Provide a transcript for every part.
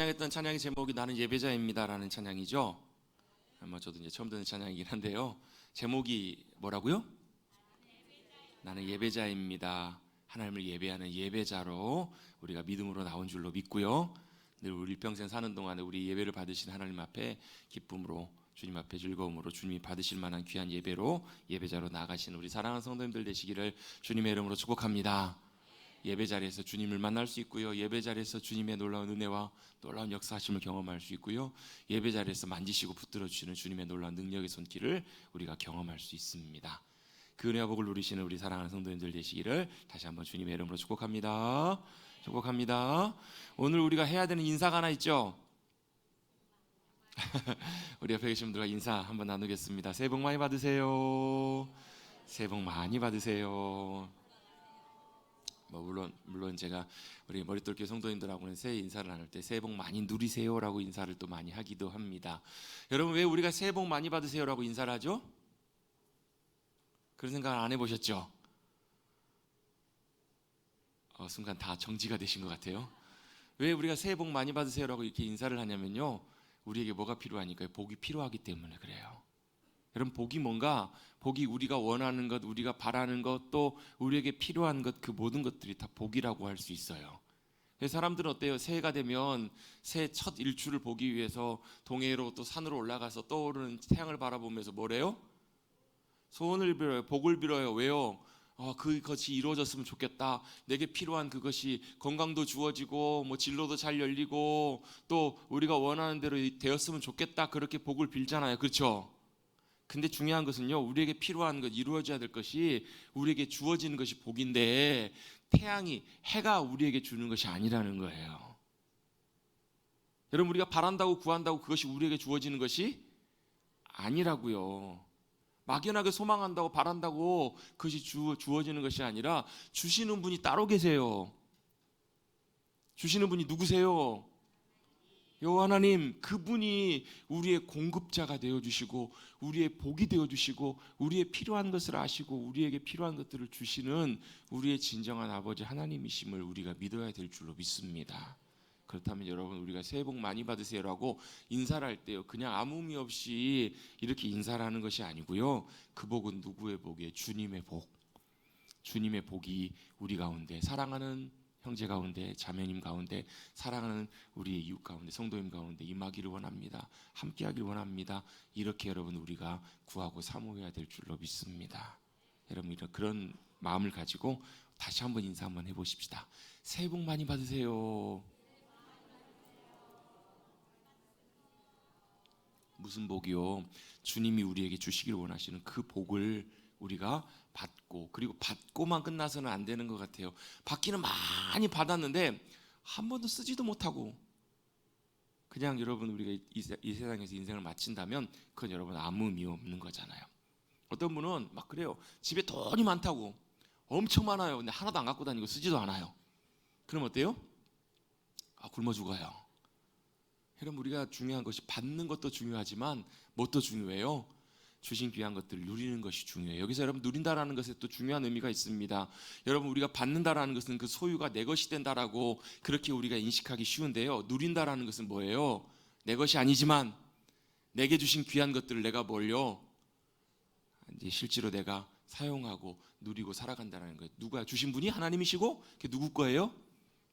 찬양했던 찬양의 제목이 나는 예배자입니다라는 찬양이죠. 아마 저도 이제 처음 듣는 찬양이긴 한데요. 제목이 뭐라고요? 나는 예배자입니다. 하나님을 예배하는 예배자로 우리가 믿음으로 나온 줄로 믿고요. 늘 우리 일평생 사는 동안에 우리 예배를 받으신 하나님 앞에 기쁨으로, 주님 앞에 즐거움으로, 주님이 받으실 만한 귀한 예배로 예배자로 나가시는 우리 사랑하는 성도님들 되시기를 주님의 이름으로 축복합니다. 예배 자리에서 주님을 만날 수 있고요. 예배 자리에서 주님의 놀라운 은혜와 놀라운 역사하심을 경험할 수 있고요. 예배 자리에서 만지시고 붙들어 주시는 주님의 놀라운 능력의 손길을 우리가 경험할 수 있습니다. 그 은혜와 복을 누리시는 우리 사랑하는 성도님들 되시기를 다시 한번 주님의 이름으로 축복합니다. 축복합니다. 오늘 우리가 해야 되는 인사가 하나 있죠. 우리 옆에 계신 분들과 인사 한번 나누겠습니다. 새해 복 많이 받으세요. 새해 복 많이 받으세요. 물론 제가 우리 머릿돌교 성도님들하고는 새해 인사를 나눌 때 새해 복 많이 누리세요라고 인사를 또 많이 하기도 합니다. 여러분, 왜 우리가 새해 복 많이 받으세요라고 인사를 하죠? 그런 생각 안 해보셨죠? 순간 다 정지가 되신 것 같아요. 왜 우리가 새해 복 많이 받으세요라고 이렇게 인사를 하냐면요, 우리에게 뭐가 필요하니까요? 복이 필요하기 때문에 그래요. 여러분, 복이 뭔가? 복이 우리가 원하는 것, 우리가 바라는 것, 또 우리에게 필요한 것, 그 모든 것들이 다 복이라고 할 수 있어요. 사람들은 어때요? 새해가 되면 새해 첫 일출을 보기 위해서 동해로 또 산으로 올라가서 떠오르는 태양을 바라보면서 뭐래요? 소원을 빌어요. 복을 빌어요. 왜요? 그것이 이루어졌으면 좋겠다. 내게 필요한 그것이 건강도 주어지고 진로도 잘 열리고 또 우리가 원하는 대로 되었으면 좋겠다. 그렇게 복을 빌잖아요. 그렇죠? 근데 중요한 것은요, 우리에게 필요한 것, 이루어져야 될 것이 우리에게 주어지는 것이 복인데 태양이, 해가 우리에게 주는 것이 아니라는 거예요. 여러분, 우리가 바란다고 구한다고 그것이 우리에게 주어지는 것이 아니라고요. 막연하게 소망한다고 바란다고 그것이 주어지는 것이 아니라 주시는 분이 따로 계세요. 주시는 분이 누구세요? 여호와 하나님, 그분이 우리의 공급자가 되어주시고 우리의 복이 되어주시고 우리의 필요한 것을 아시고 우리에게 필요한 것들을 주시는 우리의 진정한 아버지 하나님이심을 우리가 믿어야 될 줄로 믿습니다. 그렇다면 여러분, 우리가 새해 복 많이 받으세요라고 인사를 할 때요, 그냥 아무 의미 없이 이렇게 인사를 하는 것이 아니고요, 그 복은 누구의 복이에요? 주님의 복. 주님의 복이 우리 가운데, 사랑하는 형제 가운데, 자매님 가운데, 사랑하는 우리의 이웃 가운데, 성도님 가운데 임하기를 원합니다. 함께하기를 원합니다. 이렇게 여러분, 우리가 구하고 사모해야 될 줄로 믿습니다. 여러분, 그런 마음을 가지고 다시 한번 인사 한번 해보십시다. 새해 복 많이 받으세요. 무슨 복이요? 주님이 우리에게 주시기를 원하시는 그 복을 우리가 받고, 그리고 받고만 끝나서는 안 되는 것 같아요. 받기는 많이 받았는데 한 번도 쓰지도 못하고 그냥 여러분, 우리가 이 세상에서 인생을 마친다면 그건 여러분 아무 의미 없는 거잖아요. 어떤 분은 막 그래요. 집에 돈이 많다고, 엄청 많아요. 근데 하나도 안 갖고 다니고 쓰지도 않아요. 그럼 어때요? 굶어 죽어요. 여러분, 우리가 중요한 것이 받는 것도 중요하지만 뭣도 중요해요? 주신 귀한 것들을 누리는 것이 중요해요. 여기서 여러분, 누린다라는 것에 또 중요한 의미가 있습니다. 여러분, 우리가 받는다라는 것은 그 소유가 내 것이 된다라고 그렇게 우리가 인식하기 쉬운데요, 누린다라는 것은 뭐예요? 내 것이 아니지만 내게 주신 귀한 것들을 내가 뭘요? 이제 실제로 내가 사용하고 누리고 살아간다는 거예요. 누가 주신 분이 하나님이시고 그게 누구 거예요?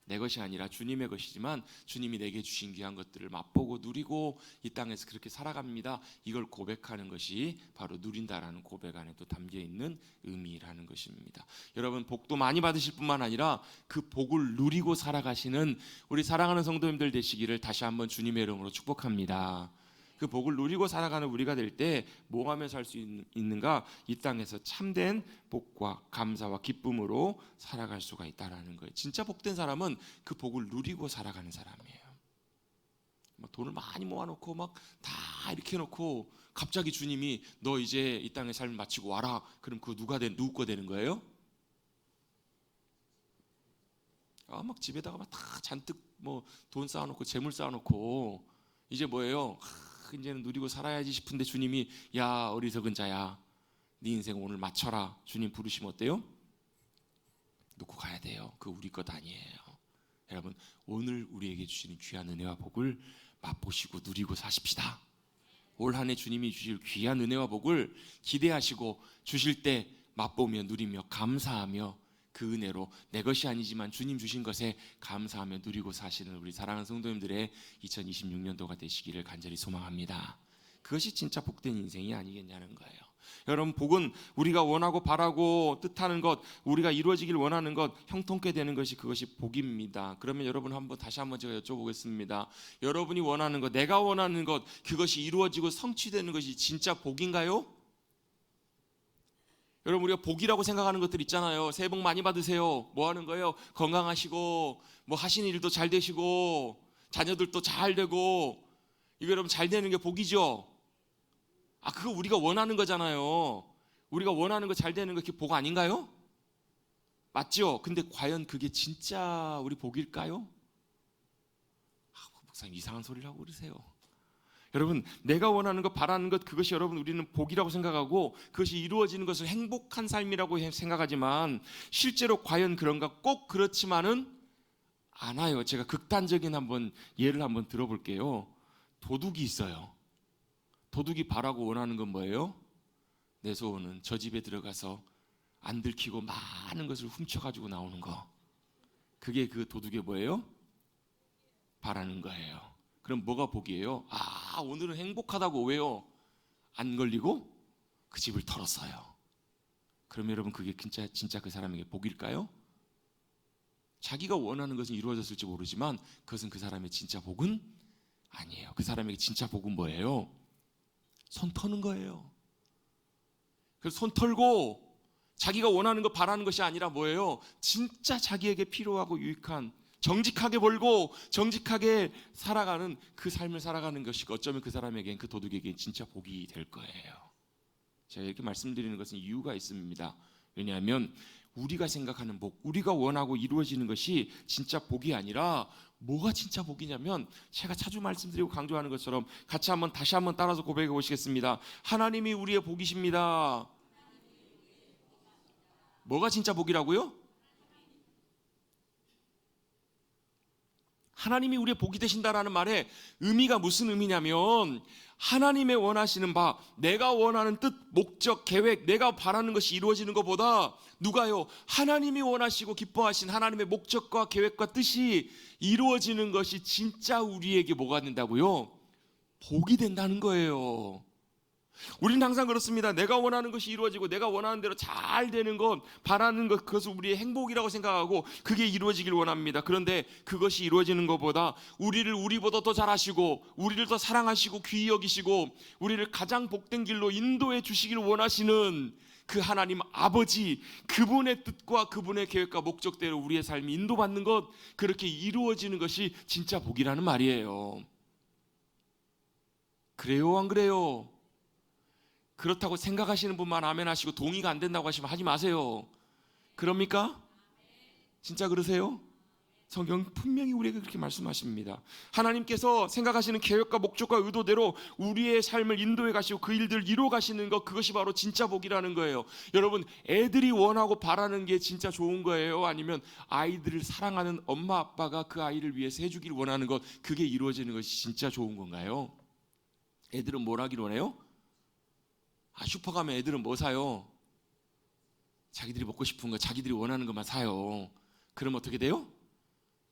내 것이 아니라 주님의 것이지만 주님이 내게 주신 귀한 것들을 맛보고 누리고 이 땅에서 그렇게 살아갑니다. 이걸 고백하는 것이 바로 누린다라는 고백 안에 또 담겨있는 의미라는 것입니다. 여러분, 복도 많이 받으실 뿐만 아니라 그 복을 누리고 살아가시는 우리 사랑하는 성도님들 되시기를 다시 한번 주님의 이름으로 축복합니다. 그 복을 누리고 살아가는 우리가 될 때 뭐 하며 살 수 있는가? 이 땅에서 참된 복과 감사와 기쁨으로 살아갈 수가 있다는 거예요. 진짜 복된 사람은 그 복을 누리고 살아가는 사람이에요. 돈을 많이 모아놓고 막 다 이렇게 해놓고 갑자기 주님이 너 이제 이 땅의 삶을 마치고 와라. 그럼 그 누구 거 되는 거예요? 막 집에다가 막 다 잔뜩 돈 쌓아놓고 재물 쌓아놓고 이제 뭐예요? 이제는 누리고 살아야지 싶은데 주님이 야, 어리석은 자야, 네 인생 오늘 마쳐라. 주님 부르시면 어때요? 놓고 가야 돼요. 그 우리 것 아니에요. 여러분, 오늘 우리에게 주시는 귀한 은혜와 복을 맛보시고 누리고 사십시다. 올 한 해 주님이 주실 귀한 은혜와 복을 기대하시고 주실 때 맛보며 누리며 감사하며 그 은혜로 내 것이 아니지만 주님 주신 것에 감사하며 누리고 사시는 우리 사랑하는 성도님들의 2026년도가 되시기를 간절히 소망합니다. 그것이 진짜 복된 인생이 아니겠냐는 거예요. 여러분, 복은 우리가 원하고 바라고 뜻하는 것, 우리가 이루어지길 원하는 것, 형통케 되는 것이 그것이 복입니다. 그러면 여러분 다시 한번 제가 여쭤보겠습니다. 여러분이 원하는 것, 내가 원하는 것, 그것이 이루어지고 성취되는 것이 진짜 복인가요? 여러분, 우리가 복이라고 생각하는 것들 있잖아요. 새해 복 많이 받으세요. 뭐 하는 거예요? 건강하시고 뭐 하시는 일도 잘 되시고 자녀들도 잘 되고, 이거 여러분 잘 되는 게 복이죠. 그거 우리가 원하는 거잖아요. 우리가 원하는 거 잘 되는 거 그게 복 아닌가요? 맞죠? 근데 과연 그게 진짜 우리 복일까요? 목사님 이상한 소리를 하고 그러세요. 여러분, 내가 원하는 것, 바라는 것, 그것이 여러분 우리는 복이라고 생각하고 그것이 이루어지는 것을 행복한 삶이라고 생각하지만 실제로 과연 그런가? 꼭 그렇지만은 않아요. 제가 극단적인 예를 한번 들어볼게요. 도둑이 있어요. 도둑이 바라고 원하는 건 뭐예요? 내 소원은 저 집에 들어가서 안 들키고 많은 것을 훔쳐가지고 나오는 거. 그게 그 도둑의 뭐예요? 바라는 거예요. 그럼 뭐가 복이에요? 오늘은 행복하다고. 왜요? 안 걸리고 그 집을 털었어요. 그럼 여러분, 그게 진짜 그 사람에게 복일까요? 자기가 원하는 것은 이루어졌을지 모르지만 그것은 그 사람의 진짜 복은 아니에요. 그 사람에게 진짜 복은 뭐예요? 손 터는 거예요. 그래서 손 털고 자기가 원하는 거 바라는 것이 아니라 뭐예요? 진짜 자기에게 필요하고 유익한, 정직하게 벌고 정직하게 살아가는 그 삶을 살아가는 것이 어쩌면 그 사람에겐, 그 도둑에겐 진짜 복이 될 거예요. 제가 이렇게 말씀드리는 것은 이유가 있습니다. 왜냐하면 우리가 생각하는 복, 우리가 원하고 이루어지는 것이 진짜 복이 아니라 뭐가 진짜 복이냐면, 제가 자주 말씀드리고 강조하는 것처럼 다시 한번 따라서 고백해 보시겠습니다. 하나님이 우리의 복이십니다. 뭐가 진짜 복이라고요? 하나님이 우리의 복이 되신다라는 말에 의미가 무슨 의미냐면, 하나님의 원하시는 바, 내가 원하는 뜻, 목적, 계획, 내가 바라는 것이 이루어지는 것보다 누가요? 하나님이 원하시고 기뻐하신 하나님의 목적과 계획과 뜻이 이루어지는 것이 진짜 우리에게 뭐가 된다고요? 복이 된다는 거예요. 우리는 항상 그렇습니다. 내가 원하는 것이 이루어지고 내가 원하는 대로 잘 되는 것, 바라는 것, 그것을 우리의 행복이라고 생각하고 그게 이루어지길 원합니다. 그런데 그것이 이루어지는 것보다 우리를 우리보다 더 잘하시고 우리를 더 사랑하시고 귀히 여기시고 우리를 가장 복된 길로 인도해 주시길 원하시는 그 하나님 아버지, 그분의 뜻과 그분의 계획과 목적대로 우리의 삶이 인도받는 것, 그렇게 이루어지는 것이 진짜 복이라는 말이에요. 그래요, 안 그래요? 그렇다고 생각하시는 분만 아멘 하시고 동의가 안 된다고 하시면 하지 마세요. 그럽니까? 진짜 그러세요? 성경 분명히 우리에게 그렇게 말씀하십니다. 하나님께서 생각하시는 계획과 목적과 의도대로 우리의 삶을 인도해 가시고 그 일들을 이루어 가시는 것, 그것이 바로 진짜 복이라는 거예요. 여러분, 애들이 원하고 바라는 게 진짜 좋은 거예요? 아니면 아이들을 사랑하는 엄마 아빠가 그 아이를 위해서 해주길 원하는 것, 그게 이루어지는 것이 진짜 좋은 건가요? 애들은 뭘 하길 원해요? 슈퍼 가면 애들은 뭐 사요? 자기들이 먹고 싶은 거, 자기들이 원하는 것만 사요. 그럼 어떻게 돼요?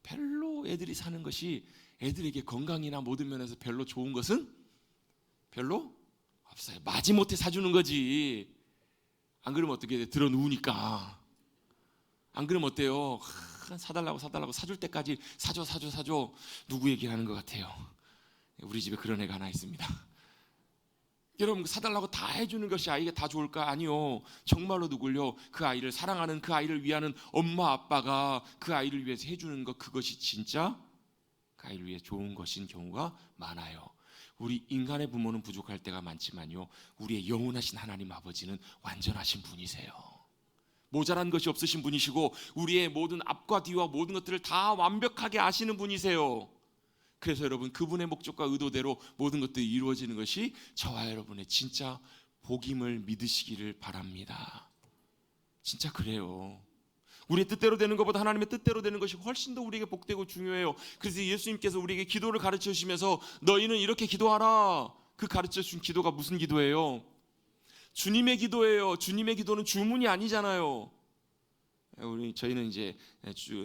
별로 애들이 사는 것이 애들에게 건강이나 모든 면에서 별로 좋은 것은 별로 없어요. 마지못해 사주는 거지. 안 그러면 어떻게 돼? 들어 누우니까. 안 그러면 어때요? 사달라고 사줄 때까지 사줘. 누구 얘기하는 것 같아요? 우리 집에 그런 애가 하나 있습니다. 여러분, 사달라고 다 해주는 것이 아이가 다 좋을까? 아니요. 정말로 누굴요? 그 아이를 사랑하는, 그 아이를 위하는 엄마 아빠가 그 아이를 위해서 해주는 것, 그것이 진짜 그 아이를 위해 좋은 것인 경우가 많아요. 우리 인간의 부모는 부족할 때가 많지만요, 우리의 영원하신 하나님 아버지는 완전하신 분이세요. 모자란 것이 없으신 분이시고 우리의 모든 앞과 뒤와 모든 것들을 다 완벽하게 아시는 분이세요. 그래서 여러분, 그분의 목적과 의도대로 모든 것들이 이루어지는 것이 저와 여러분의 진짜 복임을 믿으시기를 바랍니다. 진짜 그래요. 우리의 뜻대로 되는 것보다 하나님의 뜻대로 되는 것이 훨씬 더 우리에게 복되고 중요해요. 그래서 예수님께서 우리에게 기도를 가르쳐 주시면서 너희는 이렇게 기도하라. 그 가르쳐 주신 기도가 무슨 기도예요? 주님의 기도예요. 주님의 기도는 주문이 아니잖아요. 저희는 이제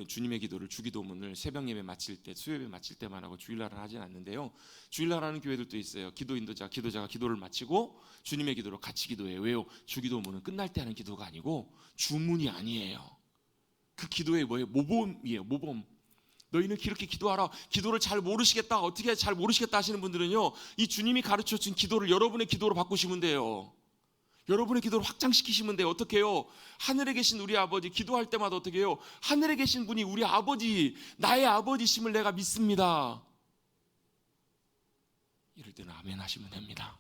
주님의 기도를 주기도문을 새벽 예배 마칠 때, 수요예배 마칠 때만 하고 주일날은 하진 않는데요. 주일날 하는 교회들도 있어요. 기도 인도자가 기도를 마치고 주님의 기도로 같이 기도해요. 왜요? 주기도문은 끝날 때 하는 기도가 아니고 주문이 아니에요. 그 기도의 뭐예요? 모범이에요. 모범. 너희는 이렇게 기도하라. 기도를 잘 모르시겠다. 어떻게 잘 모르시겠다 하시는 분들은요, 이 주님이 가르쳐 준 기도를 여러분의 기도로 바꾸시면 돼요. 여러분의 기도를 확장시키시면 돼요. 어떻게 해요? 하늘에 계신 우리 아버지, 기도할 때마다 어떻게 해요? 하늘에 계신 분이 우리 아버지, 나의 아버지심을 내가 믿습니다. 이럴 때는 아멘 하시면 됩니다.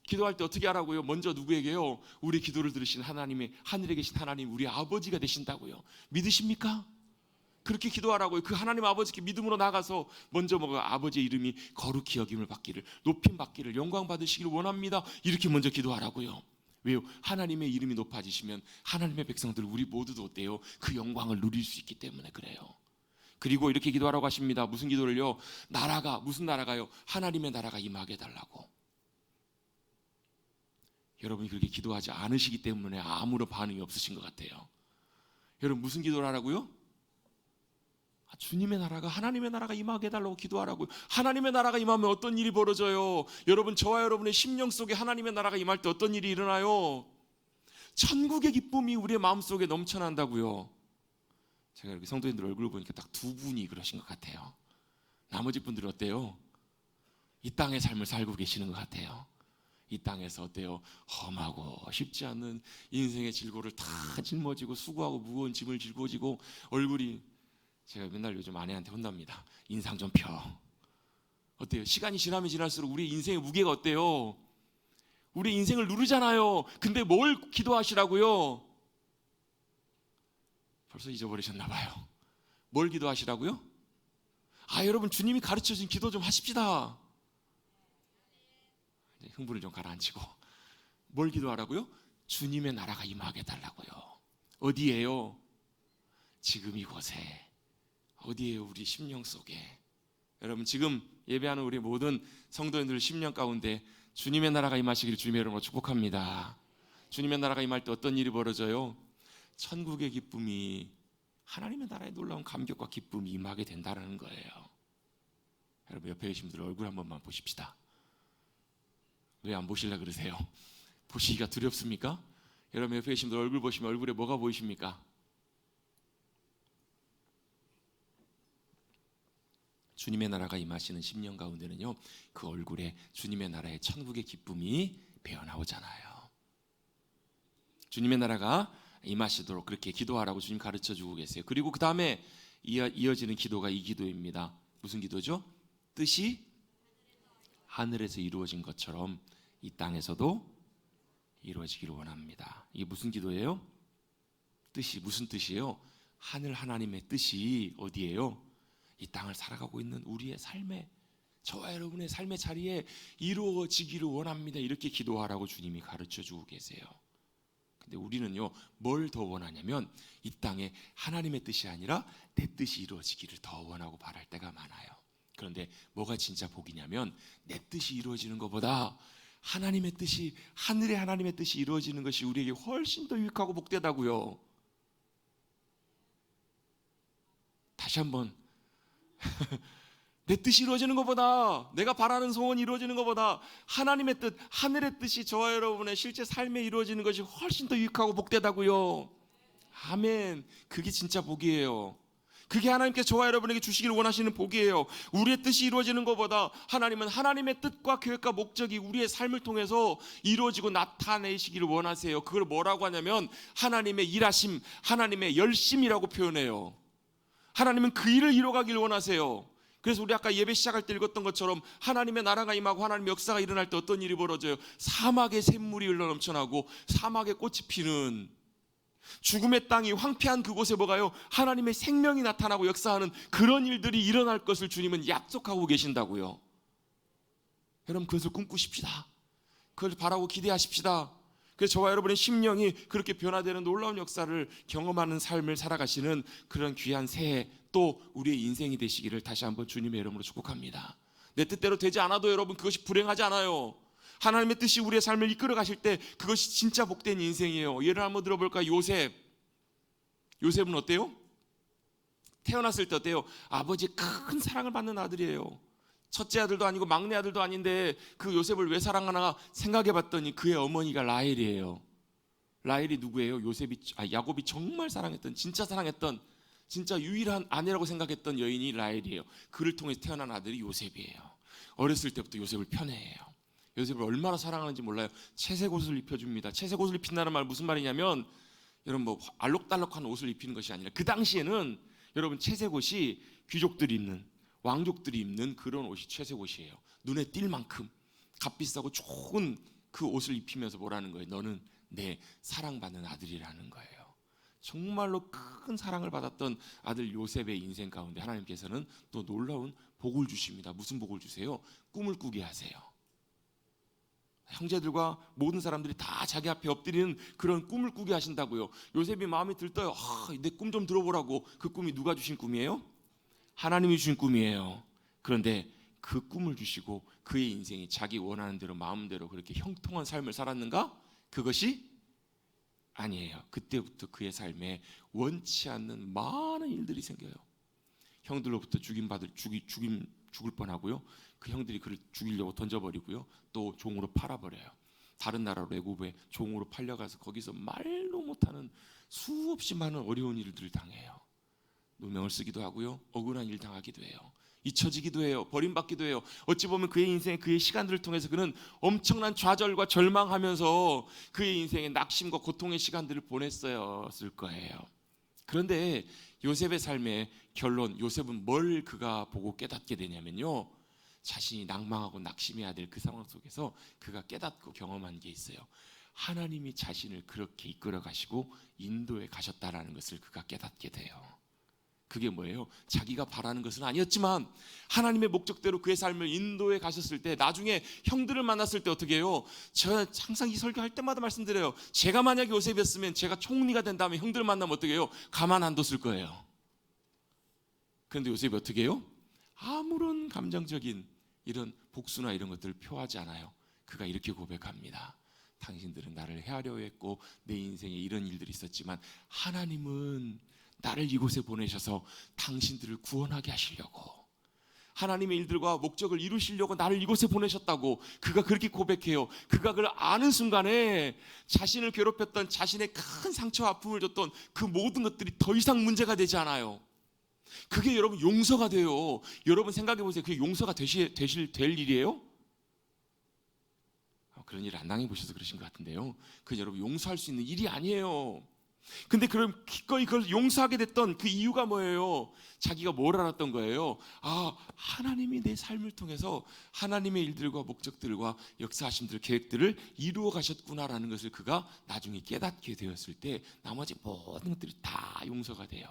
기도할 때 어떻게 하라고요? 먼저 누구에게요? 우리 기도를 들으신 하나님의, 하늘에 계신 하나님, 우리 아버지가 되신다고요. 믿으십니까? 그렇게 기도하라고요. 그 하나님 아버지께 믿음으로 나가서 먼저 아버지의 이름이 거룩히 여김을 받기를, 높임 받기를, 영광 받으시기를 원합니다. 이렇게 먼저 기도하라고요. 왜요? 하나님의 이름이 높아지시면 하나님의 백성들 우리 모두도 어때요? 그 영광을 누릴 수 있기 때문에 그래요. 그리고 이렇게 기도하라고 하십니다. 무슨 기도를요? 나라가, 무슨 나라가요? 하나님의 나라가 임하게 해달라고. 여러분이 그렇게 기도하지 않으시기 때문에 아무런 반응이 없으신 것 같아요. 여러분 무슨 기도를 하라고요? 주님의 나라가, 하나님의 나라가 임하게 해달라고 기도하라고요. 하나님의 나라가 임하면 어떤 일이 벌어져요? 여러분, 저와 여러분의 심령 속에 하나님의 나라가 임할 때 어떤 일이 일어나요? 천국의 기쁨이 우리의 마음속에 넘쳐난다고요. 제가 이렇게 성도님들 얼굴을 보니까 딱 두 분이 그러신 것 같아요. 나머지 분들은 어때요? 이 땅의 삶을 살고 계시는 것 같아요. 이 땅에서 어때요? 험하고 쉽지 않은 인생의 질고를 다 짊어지고 수고하고 무거운 짐을 짊어지고 얼굴이, 제가 맨날 요즘 아내한테 혼납니다. 인상 좀 펴. 어때요? 시간이 지나면 지날수록 우리 인생의 무게가 어때요? 우리 인생을 누르잖아요. 근데 뭘 기도하시라고요? 벌써 잊어버리셨나 봐요. 뭘 기도하시라고요? 여러분 주님이 가르쳐준 기도 좀 하십시다. 이제 흥분을 좀 가라앉히고, 뭘 기도하라고요? 주님의 나라가 임하게 해달라고요. 어디에요? 지금 이곳에. 어디에요? 우리 심령 속에. 여러분 지금 예배하는 우리 모든 성도님들 심령 가운데 주님의 나라가 임하시기를 주님의 이름으로 축복합니다. 주님의 나라가 임할 때 어떤 일이 벌어져요? 천국의 기쁨이, 하나님의 나라의 놀라운 감격과 기쁨이 임하게 된다는 거예요. 여러분 옆에 계신 분들 얼굴 한 번만 보십시다. 왜 안 보시려고 그러세요? 보시기가 두렵습니까? 여러분 옆에 계신 분들 얼굴 보시면 얼굴에 뭐가 보이십니까? 주님의 나라가 임하시는 심령 가운데는요, 그 얼굴에 주님의 나라의 천국의 기쁨이 배어나오잖아요. 주님의 나라가 임하시도록 그렇게 기도하라고 주님 가르쳐주고 계세요. 그리고 그 다음에 이어지는 기도가 이 기도입니다. 무슨 기도죠? 뜻이 하늘에서 이루어진 것처럼 이 땅에서도 이루어지기를 원합니다. 이게 무슨 기도예요? 뜻이, 무슨 뜻이에요? 하늘 하나님의 뜻이 어디예요? 이 땅을 살아가고 있는 우리의 삶에, 저와 여러분의 삶의 자리에 이루어지기를 원합니다. 이렇게 기도하라고 주님이 가르쳐주고 계세요. 근데 우리는요, 뭘 더 원하냐면 이 땅에 하나님의 뜻이 아니라 내 뜻이 이루어지기를 더 원하고 바랄 때가 많아요. 그런데 뭐가 진짜 복이냐면 내 뜻이 이루어지는 것보다 하나님의 뜻이, 하늘의 하나님의 뜻이 이루어지는 것이 우리에게 훨씬 더 유익하고 복되다고요. 다시 한번 내 뜻이 이루어지는 것보다, 내가 바라는 소원이 이루어지는 것보다 하나님의 뜻, 하늘의 뜻이 저와 여러분의 실제 삶에 이루어지는 것이 훨씬 더 유익하고 복되다고요. 아멘. 그게 진짜 복이에요. 그게 하나님께서 저와 여러분에게 주시기를 원하시는 복이에요. 우리의 뜻이 이루어지는 것보다 하나님은 하나님의 뜻과 계획과 목적이 우리의 삶을 통해서 이루어지고 나타내시기를 원하세요. 그걸 뭐라고 하냐면 하나님의 일하심, 하나님의 열심이라고 표현해요. 하나님은 그 일을 이뤄가길 원하세요. 그래서 우리 아까 예배 시작할 때 읽었던 것처럼 하나님의 나라가 임하고 하나님의 역사가 일어날 때 어떤 일이 벌어져요? 사막에 샘물이 흘러넘쳐나고 사막에 꽃이 피는, 죽음의 땅이 황폐한 그곳에 뭐가요? 하나님의 생명이 나타나고 역사하는 그런 일들이 일어날 것을 주님은 약속하고 계신다고요. 여러분 그것을 꿈꾸십시다. 그걸 바라고 기대하십시다. 그래서 저와 여러분의 심령이 그렇게 변화되는 놀라운 역사를 경험하는 삶을 살아가시는 그런 귀한 새해, 또 우리의 인생이 되시기를 다시 한번 주님의 이름으로 축복합니다. 내 뜻대로 되지 않아도 여러분 그것이 불행하지 않아요. 하나님의 뜻이 우리의 삶을 이끌어 가실 때 그것이 진짜 복된 인생이에요. 예를 한번 들어볼까요? 요셉은 어때요? 태어났을 때 어때요? 아버지의 큰 사랑을 받는 아들이에요. 첫째 아들도 아니고 막내 아들도 아닌데 그 요셉을 왜 사랑하나 생각해 봤더니 그의 어머니가 라헬이에요. 라헬이 누구예요? 야곱이 정말 사랑했던, 진짜 사랑했던, 진짜 유일한 아내라고 생각했던 여인이 라헬이에요. 그를 통해서 태어난 아들이 요셉이에요. 어렸을 때부터 요셉을 편애해요. 요셉을 얼마나 사랑하는지 몰라요. 채색 옷을 입혀줍니다. 채색 옷을 입힌다는 말 무슨 말이냐면, 여러분 뭐 알록달록한 옷을 입히는 것이 아니라 그 당시에는 여러분 채색 옷이 귀족들이 입는, 왕족들이 입는 그런 옷이 채색 옷이에요. 눈에 띌 만큼 값비싸고 좋은 그 옷을 입히면서 뭐라는 거예요? 너는 내 사랑받는 아들이라는 거예요. 정말로 큰 사랑을 받았던 아들 요셉의 인생 가운데 하나님께서는 또 놀라운 복을 주십니다. 무슨 복을 주세요? 꿈을 꾸게 하세요. 형제들과 모든 사람들이 다 자기 앞에 엎드리는 그런 꿈을 꾸게 하신다고요. 요셉이 마음에 들떠요. 내 꿈 좀 들어보라고. 그 꿈이 누가 주신 꿈이에요? 하나님이 주신 꿈이에요. 그런데 그 꿈을 주시고 그의 인생이 자기 원하는 대로 마음대로 그렇게 형통한 삶을 살았는가? 그것이 아니에요. 그때부터 그의 삶에 원치 않는 많은 일들이 생겨요. 형들로부터 죽을 뻔하고요. 그 형들이 그를 죽이려고 던져버리고요. 또 종으로 팔아버려요. 다른 나라로 애굽에 종으로 팔려가서 거기서 말도 못하는 수없이 많은 어려운 일들을 당해요. 누명을 쓰기도 하고요. 억울한 일 당하기도 해요. 잊혀지기도 해요. 버림받기도 해요. 어찌 보면 그의 인생, 그의 시간들을 통해서 그는 엄청난 좌절과 절망하면서 그의 인생의 낙심과 고통의 시간들을 보냈었을 거예요. 그런데 요셉의 삶의 결론, 요셉은 뭘 그가 보고 깨닫게 되냐면요, 자신이 낭망하고 낙심해야 될 그 상황 속에서 그가 깨닫고 경험한 게 있어요. 하나님이 자신을 그렇게 이끌어 가시고 인도에 가셨다라는 것을 그가 깨닫게 돼요. 그게 뭐예요? 자기가 바라는 것은 아니었지만 하나님의 목적대로 그의 삶을 인도에 가셨을 때, 나중에 형들을 만났을 때 어떻게 해요? 제가 항상 이 설교할 때마다 말씀드려요. 제가 만약에 요셉이었으면 제가 총리가 된 다음에 형들을 만나면 어떻게 해요? 가만 안 뒀을 거예요. 그런데 요셉이 어떻게 해요? 아무런 감정적인 이런 복수나 이런 것들을 표하지 않아요. 그가 이렇게 고백합니다. 당신들은 나를 해하려 했고 내 인생에 이런 일들이 있었지만 하나님은 나를 이곳에 보내셔서 당신들을 구원하게 하시려고, 하나님의 일들과 목적을 이루시려고 나를 이곳에 보내셨다고 그가 그렇게 고백해요. 그가 그걸 아는 순간에 자신을 괴롭혔던, 자신의 큰 상처와 아픔을 줬던 그 모든 것들이 더 이상 문제가 되지 않아요. 그게 여러분 용서가 돼요. 여러분 생각해 보세요. 그게 용서가 될 일이에요? 그런 일 안 당해보셔서 그러신 것 같은데요. 그건 여러분 용서할 수 있는 일이 아니에요. 근데 그럼 기꺼이 그걸 용서하게 됐던 그 이유가 뭐예요? 자기가 뭘 알았던 거예요? 하나님이 내 삶을 통해서 하나님의 일들과 목적들과 역사하심들, 계획들을 이루어 가셨구나라는 것을 그가 나중에 깨닫게 되었을 때 나머지 모든 것들이 다 용서가 돼요.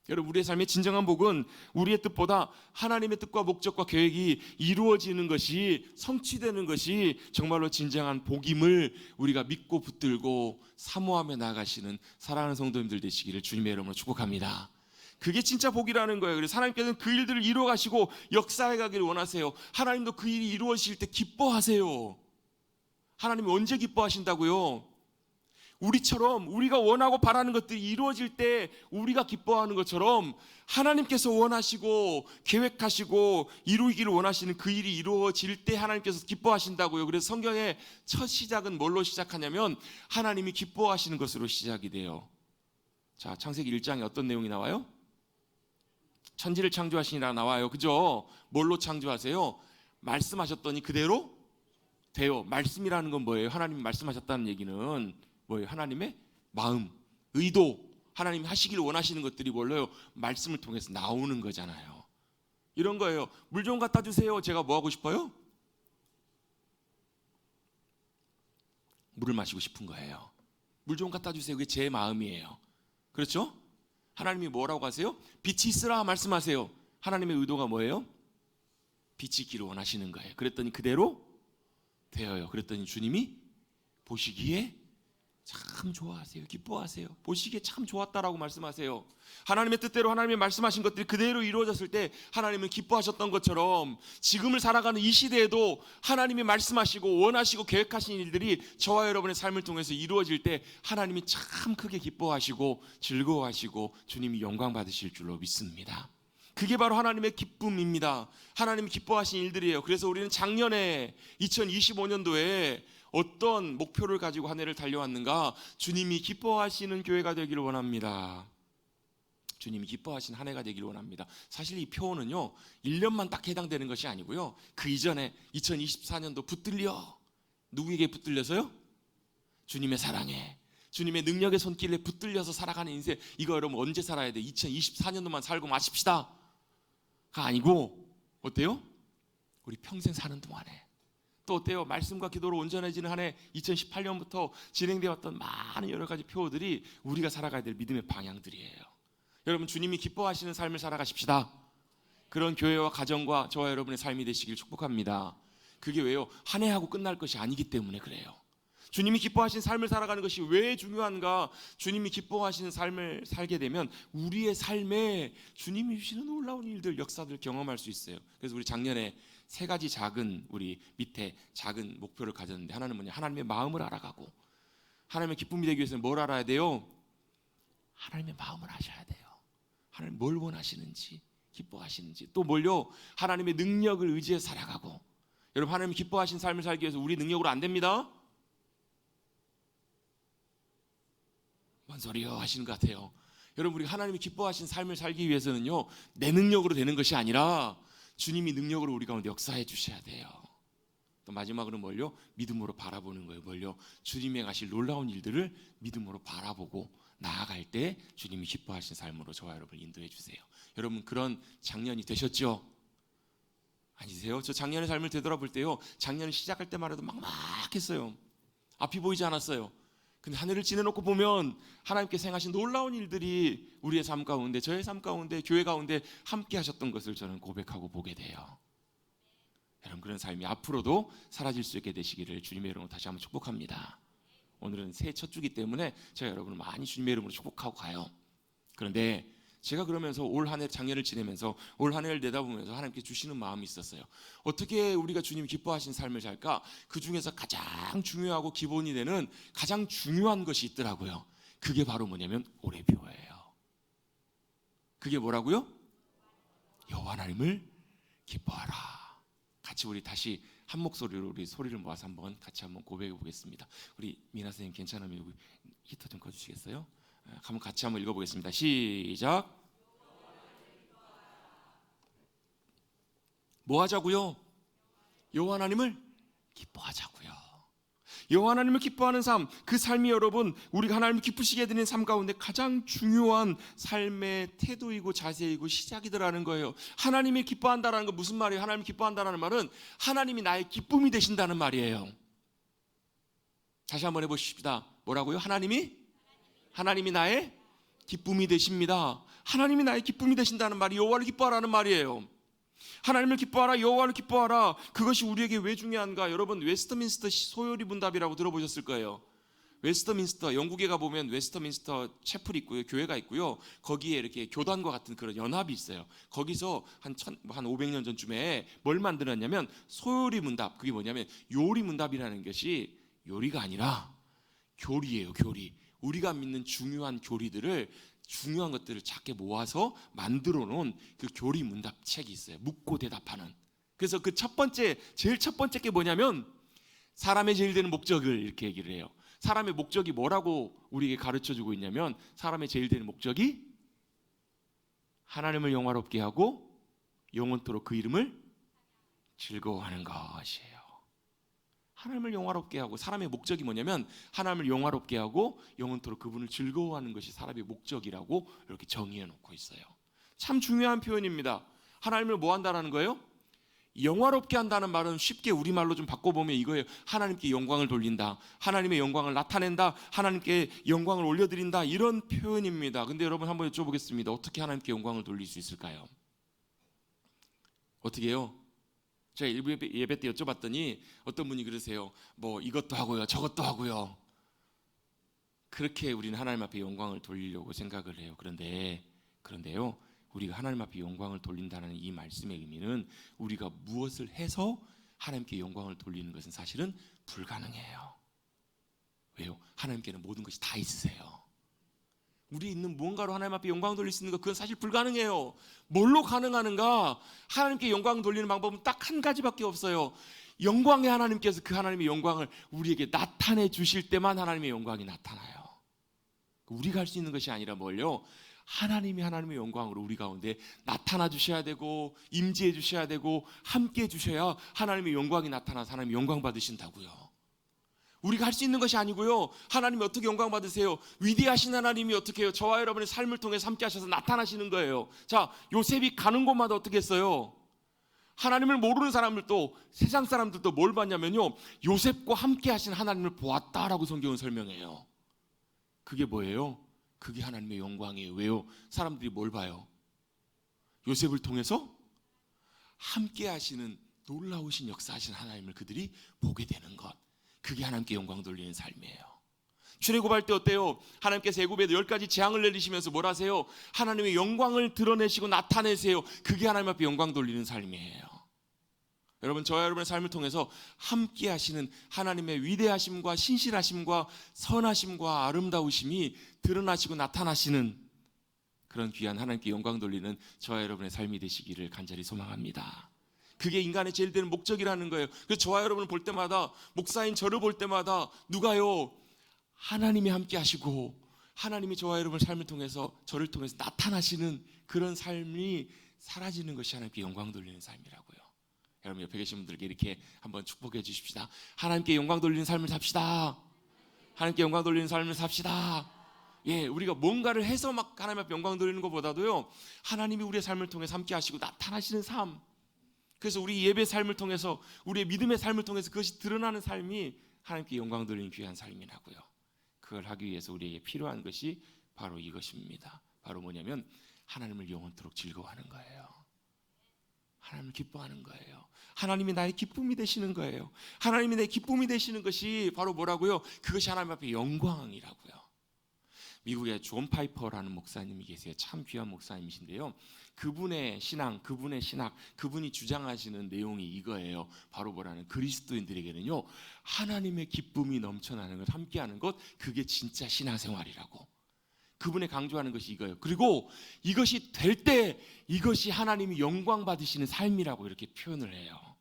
여러분, 우리의 삶의 진정한 복은 우리의 뜻보다 하나님의 뜻과 목적과 계획이 이루어지는 것이, 성취되는 것이 정말로 진정한 복임을 우리가 믿고 붙들고 사모하며 나아가시는 사랑하는 성도님들 되시기를 주님의 이름으로 축복합니다. 그게 진짜 복이라는 거예요. 그래서 하나님께서는 그 일들을 이루어 가시고 역사해 가기를 원하세요. 하나님도 그 일이 이루어질 때 기뻐하세요. 하나님이 언제 기뻐하신다고요? 우리처럼 우리가 원하고 바라는 것들이 이루어질 때 우리가 기뻐하는 것처럼 하나님께서 원하시고 계획하시고 이루기를 원하시는 그 일이 이루어질 때 하나님께서 기뻐하신다고요. 그래서 성경의 첫 시작은 뭘로 시작하냐면 하나님이 기뻐하시는 것으로 시작이 돼요. 자, 창세기 1장에 어떤 내용이 나와요? 천지를 창조하시니라 나와요. 그죠? 뭘로 창조하세요? 말씀하셨더니 그대로 돼요. 말씀이라는 건 뭐예요? 하나님이 말씀하셨다는 얘기는 뭐예요? 하나님의 마음, 의도, 하나님이 하시기를 원하시는 것들이 뭘로요? 말씀을 통해서 나오는 거잖아요. 이런 거예요. 물 좀 갖다 주세요. 제가 뭐 하고 싶어요? 물을 마시고 싶은 거예요. 물 좀 갖다 주세요. 그게 제 마음이에요. 그렇죠? 하나님이 뭐라고 하세요? 빛이 있으라 말씀하세요. 하나님의 의도가 뭐예요? 빛이 있기를 원하시는 거예요. 그랬더니 그대로 되어요. 그랬더니 주님이 보시기에 참 좋아하세요. 기뻐하세요. 보시기에 참 좋았다라고 말씀하세요. 하나님의 뜻대로 하나님이 말씀하신 것들이 그대로 이루어졌을 때 하나님은 기뻐하셨던 것처럼 지금을 살아가는 이 시대에도 하나님이 말씀하시고 원하시고 계획하신 일들이 저와 여러분의 삶을 통해서 이루어질 때 하나님이 참 크게 기뻐하시고 즐거워하시고 주님이 영광 받으실 줄로 믿습니다. 그게 바로 하나님의 기쁨입니다. 하나님이 기뻐하신 일들이에요. 그래서 우리는 작년에 2025년도에 어떤 목표를 가지고 한 해를 달려왔는가? 주님이 기뻐하시는 교회가 되기를 원합니다. 주님이 기뻐하신 한 해가 되기를 원합니다. 사실 이 표어는요 1년만 딱 해당되는 것이 아니고요, 그 이전에 2024년도 붙들려, 누구에게 붙들려서요? 주님의 사랑에, 주님의 능력의 손길에 붙들려서 살아가는 인생, 이거 여러분 언제 살아야 돼? 2024년도만 살고 마십시다 가 아니고 어때요? 우리 평생 사는 동안에. 또 어때요? 말씀과 기도로 온전해지는 한 해 2018년부터 진행되어 왔던 많은 여러 가지 표어들이 우리가 살아가야 될 믿음의 방향들이에요. 여러분, 주님이 기뻐하시는 삶을 살아가십시다. 그런 교회와 가정과 저와 여러분의 삶이 되시길 축복합니다. 그게 왜요? 한 해하고 끝날 것이 아니기 때문에 그래요. 주님이 기뻐하시는 삶을 살아가는 것이 왜 중요한가? 주님이 기뻐하시는 삶을 살게 되면 우리의 삶에 주님이 주시는 놀라운 일들, 역사들 경험할 수 있어요. 그래서 우리 작년에 3가지 작은, 우리 밑에 작은 목표를 가졌는데, 하나는 뭐냐? 하나님의 마음을 알아가고, 하나님의 기쁨이 되기 위해서는 뭘 알아야 돼요? 하나님의 마음을 아셔야 돼요. 하나님 뭘 원하시는지, 기뻐하시는지. 또 뭘요? 하나님의 능력을 의지해 살아가고. 여러분, 하나님 기뻐하신 삶을 살기 위해서 우리 능력으로 안 됩니다. 뭔 소리요 하시는 것 같아요. 여러분, 우리 하나님이 기뻐하신 삶을 살기 위해서는요 내 능력으로 되는 것이 아니라 주님이 능력으로 우리 가운데 역사해 주셔야 돼요. 또 마지막으로 뭘요? 믿음으로 바라보는 거예요. 뭘요? 주님의 가실 놀라운 일들을 믿음으로 바라보고 나아갈 때 주님이 기뻐하신 삶으로 저와 여러분을 인도해 주세요. 여러분, 그런 작년이 되셨죠? 아니세요? 저 작년의 삶을 되돌아볼 때요, 작년을 시작할 때만 해도 막막했어요. 앞이 보이지 않았어요. 근데 한 해를 지내놓고 보면 하나님께서 행하신 놀라운 일들이 우리의 삶 가운데, 저의 삶 가운데, 교회 가운데 함께 하셨던 것을 저는 고백하고 보게 돼요. 여러분, 그런 삶이 앞으로도 사라질 수 있게 되시기를 주님의 이름으로 다시 한번 축복합니다. 오늘은 새해 첫 주기 때문에 제가 여러분을 많이 주님의 이름으로 축복하고 가요. 그런데 제가 그러면서 올 한 해, 작년을 지내면서 올 한 해를 내다보면서 하나님께 주시는 마음이 있었어요. 어떻게 우리가 주님 기뻐하신 삶을 살까? 그 중에서 가장 중요하고 기본이 되는 가장 중요한 것이 있더라고요. 그게 바로 뭐냐면 오레비오예요. 그게 뭐라고요? 여호와 하나님을 기뻐하라. 같이 우리 다시 한 목소리로 우리 소리를 모아서 한번 같이 한번 고백해 보겠습니다. 우리 미나 선생님 괜찮으면 여기 히터 좀 꺼주시겠어요? 한번 같이 한번 읽어보겠습니다. 시작. 뭐 하자고요? 여호와 하나님을 기뻐하자고요. 여호와 하나님을 기뻐하는 삶, 그 삶이 여러분 우리가 하나님을 기쁘시게 되는 삶 가운데 가장 중요한 삶의 태도이고 자세이고 시작이더라는 거예요. 하나님이 기뻐한다라는 건 무슨 말이에요? 하나님이 기뻐한다라는 말은 하나님이 나의 기쁨이 되신다는 말이에요. 다시 한번 해보십시다. 뭐라고요? 하나님이 나의 기쁨이 되십니다. 하나님이 나의 기쁨이 되신다는 말이 여호와를 기뻐하라는 말이에요. 하나님을 기뻐하라, 여호와를 기뻐하라. 그것이 우리에게 왜 중요한가? 여러분, 웨스트민스터 소요리 문답이라고 들어보셨을 거예요. 웨스트민스터, 영국에 가보면 웨스트민스터 채플이 있고요, 교회가 있고요, 거기에 이렇게 교단과 같은 그런 연합이 있어요. 거기서 한 500년 전쯤에 뭘 만들었냐면 소요리 문답. 그게 뭐냐면 요리 문답이라는 것이 요리가 아니라 교리예요. 교리. 우리가 믿는 중요한 교리들을, 중요한 것들을 작게 모아서 만들어 놓은 그 교리 문답 책이 있어요. 묻고 대답하는. 그래서 그 제일 첫 번째 게 뭐냐면 사람의 제일 되는 목적을 이렇게 얘기를 해요. 사람의 목적이 뭐라고 우리에게 가르쳐 주고 있냐면, 사람의 제일 되는 목적이 하나님을 영화롭게 하고 영원토록 그 이름을 즐거워하는 것이에요. 하나님을 영화롭게 하고, 사람의 목적이 뭐냐면 하나님을 영화롭게 하고 영원토록 그분을 즐거워하는 것이 사람의 목적이라고 이렇게 정의해 놓고 있어요. 참 중요한 표현입니다. 하나님을 뭐 한다라는 거예요? 영화롭게 한다는 말은 쉽게 우리말로 좀 바꿔보면 이거예요. 하나님께 영광을 돌린다, 하나님의 영광을 나타낸다, 하나님께 영광을 올려드린다, 이런 표현입니다. 근데 여러분, 한번 여쭤보겠습니다. 어떻게 하나님께 영광을 돌릴 수 있을까요? 어떻게 해요? 제가 일부 예배 때 여쭤봤더니 어떤 분이 그러세요. 뭐 이것도 하고요, 저것도 하고요. 그렇게 우리는 하나님 앞에 영광을 돌리려고 생각을 해요. 그런데요, 우리가 하나님 앞에 영광을 돌린다는 이 말씀의 의미는 우리가 무엇을 해서 하나님께 영광을 돌리는 것은 사실은 불가능해요. 왜요? 하나님께는 모든 것이 다 있으세요. 우리 있는 무언가로 하나님 앞에 영광 돌릴 수 있는 것, 그건 사실 불가능해요. 뭘로 가능하는가? 하나님께 영광 돌리는 방법은 딱 한 가지밖에 없어요. 영광의 하나님께서 그 하나님의 영광을 우리에게 나타내 주실 때만 하나님의 영광이 나타나요. 우리가 할 수 있는 것이 아니라 뭘요? 하나님이 하나님의 영광으로 우리 가운데 나타나 주셔야 되고 임재해 주셔야 되고 함께 해 주셔야 하나님의 영광이 나타나서 하나님의 영광 받으신다고요. 우리가 할 수 있는 것이 아니고요. 하나님이 어떻게 영광 받으세요? 위대하신 하나님이 어떻게 해요? 저와 여러분의 삶을 통해서 함께 하셔서 나타나시는 거예요. 자, 요셉이 가는 곳마다 어떻게 했어요? 하나님을 모르는 사람들도, 세상 사람들도 뭘 봤냐면요, 요셉과 함께 하신 하나님을 보았다라고 성경은 설명해요. 그게 뭐예요? 그게 하나님의 영광이에요. 왜요? 사람들이 뭘 봐요? 요셉을 통해서 함께 하시는 놀라우신 역사하신 하나님을 그들이 보게 되는 것, 그게 하나님께 영광 돌리는 삶이에요. 출애굽할 때 어때요? 하나님께서 애굽에 10가지 재앙을 내리시면서 뭘 하세요? 하나님의 영광을 드러내시고 나타내세요. 그게 하나님 앞에 영광 돌리는 삶이에요. 여러분, 저와 여러분의 삶을 통해서 함께 하시는 하나님의 위대하심과 신실하심과 선하심과 아름다우심이 드러나시고 나타나시는 그런 귀한 하나님께 영광 돌리는 저와 여러분의 삶이 되시기를 간절히 소망합니다. 그게 인간의 제일 되는 목적이라는 거예요. 그래서 저와 여러분을 볼 때마다, 목사인 저를 볼 때마다 누가요? 하나님이 함께 하시고 하나님이 저와 여러분의 삶을 통해서, 저를 통해서 나타나시는 그런 삶이 사라지는 것이 하나님께 영광 돌리는 삶이라고요. 여러분, 옆에 계신 분들에게 이렇게 한번 축복해 주십시다. 하나님께 영광 돌리는 삶을 삽시다. 하나님께 영광 돌리는 삶을 삽시다. 예, 우리가 뭔가를 해서 막 하나님 앞에 영광 돌리는 것보다도요, 하나님이 우리의 삶을 통해서 함께 하시고 나타나시는 삶, 그래서 우리 예배 삶을 통해서, 우리의 믿음의 삶을 통해서 그것이 드러나는 삶이 하나님께 영광 돌리는 귀한 삶이라고요. 그걸 하기 위해서 우리에게 필요한 것이 바로 이것입니다. 바로 뭐냐면 하나님을 영원토록 즐거워하는 거예요. 하나님을 기뻐하는 거예요. 하나님이 나의 기쁨이 되시는 거예요. 하나님이 내 기쁨이 되시는 것이 바로 뭐라고요? 그것이 하나님 앞에 영광이라고요. 미국에 존 파이퍼라는 목사님이 계세요. 참 귀한 목사님이신데요, 그분의 신앙, 그분의 신학, 그분이 주장하시는 내용이 이거예요. 바로 뭐라는, 그리스도인들에게는요, 하나님의 기쁨이 넘쳐나는 것, 함께하는 것, 그게 진짜 신앙생활이라고. 그분의 강조하는 것이 이거예요. 그리고 이것이 될 때 이것이 하나님이 영광 받으시는 삶이라고 이렇게 표현을 해요.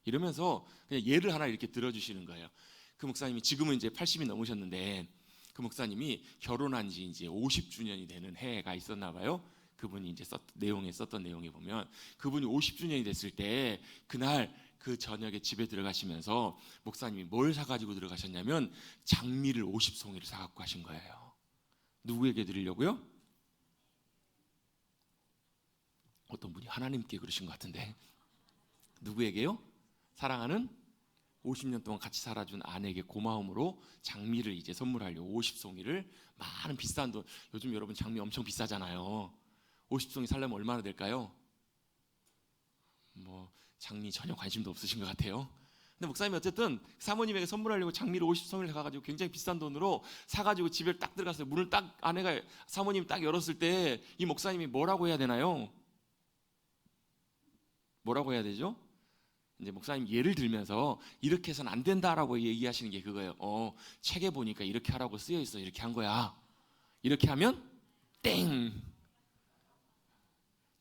이러면서 그냥 예를 하나 이렇게 들어주시는 거예요. 그 목사님이 지금은 이제 80이 넘으셨는데, 그 목사님이 결혼한 지 이제 50주년이 되는 해가 있었나 봐요. 그분이 이제 썼던 내용에 보면, 그분이 50주년이 됐을 때 그날 그 저녁에 집에 들어가시면서 목사님이 뭘 사가지고 들어가셨냐면 장미를 50송이를 사갖고 가신 거예요. 누구에게 드리려고요? 어떤 분이 하나님께 그러신 것 같은데, 누구에게요? 사랑하는 50년 동안 같이 살아준 아내에게 고마움으로 장미를 이제 선물하려고 50송이를, 많은 비싼 돈, 요즘 여러분 장미 엄청 비싸잖아요. 50송이 살려면 얼마나 될까요? 뭐 장미 전혀 관심도 없으신 것 같아요. 근데 목사님이 어쨌든 사모님에게 선물하려고 장미를 50송이를 사가지고 굉장히 비싼 돈으로 사가지고 집에 딱 들어갔어요. 문을 딱 아내가, 사모님이 딱 열었을 때 이 목사님이 뭐라고 해야 되나요? 뭐라고 해야 되죠? 이제 목사님 예를 들면서 이렇게 해서는 안 된다라고 얘기하시는 게 그거예요. 책에 보니까 이렇게 하라고 쓰여 있어. 이렇게 한 거야. 이렇게 하면 땡.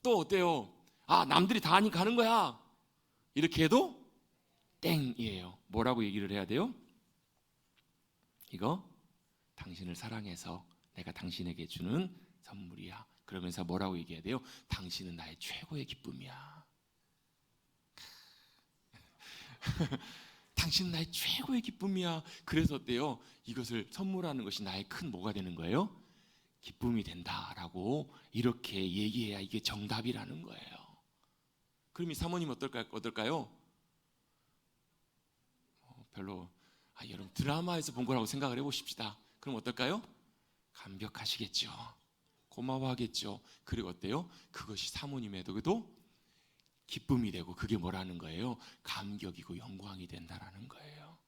또 어때요? 남들이 다 하니까 하는 거야. 이렇게 해도 땡이에요. 뭐라고 얘기를 해야 돼요? 이거 당신을 사랑해서 내가 당신에게 주는 선물이야. 그러면서 뭐라고 얘기해야 돼요? 당신은 나의 최고의 기쁨이야. 당신은 나의 최고의 기쁨이야. 그래서 어때요? 이것을 선물하는 것이 나의 큰 뭐가 되는 거예요? 기쁨이 된다라고 이렇게 얘기해야 이게 정답이라는 거예요. 그럼 이 사모님 어떨까요? 별로, 여러분 드라마에서 본 거라고 생각을 해보십시다. 그럼 어떨까요? 감격하시겠죠. 고마워하겠죠. 그리고 어때요? 그것이 사모님에게도 기쁨이 되고 그게 뭐라는 거예요? 감격이고 영광이 된다라는 거예요.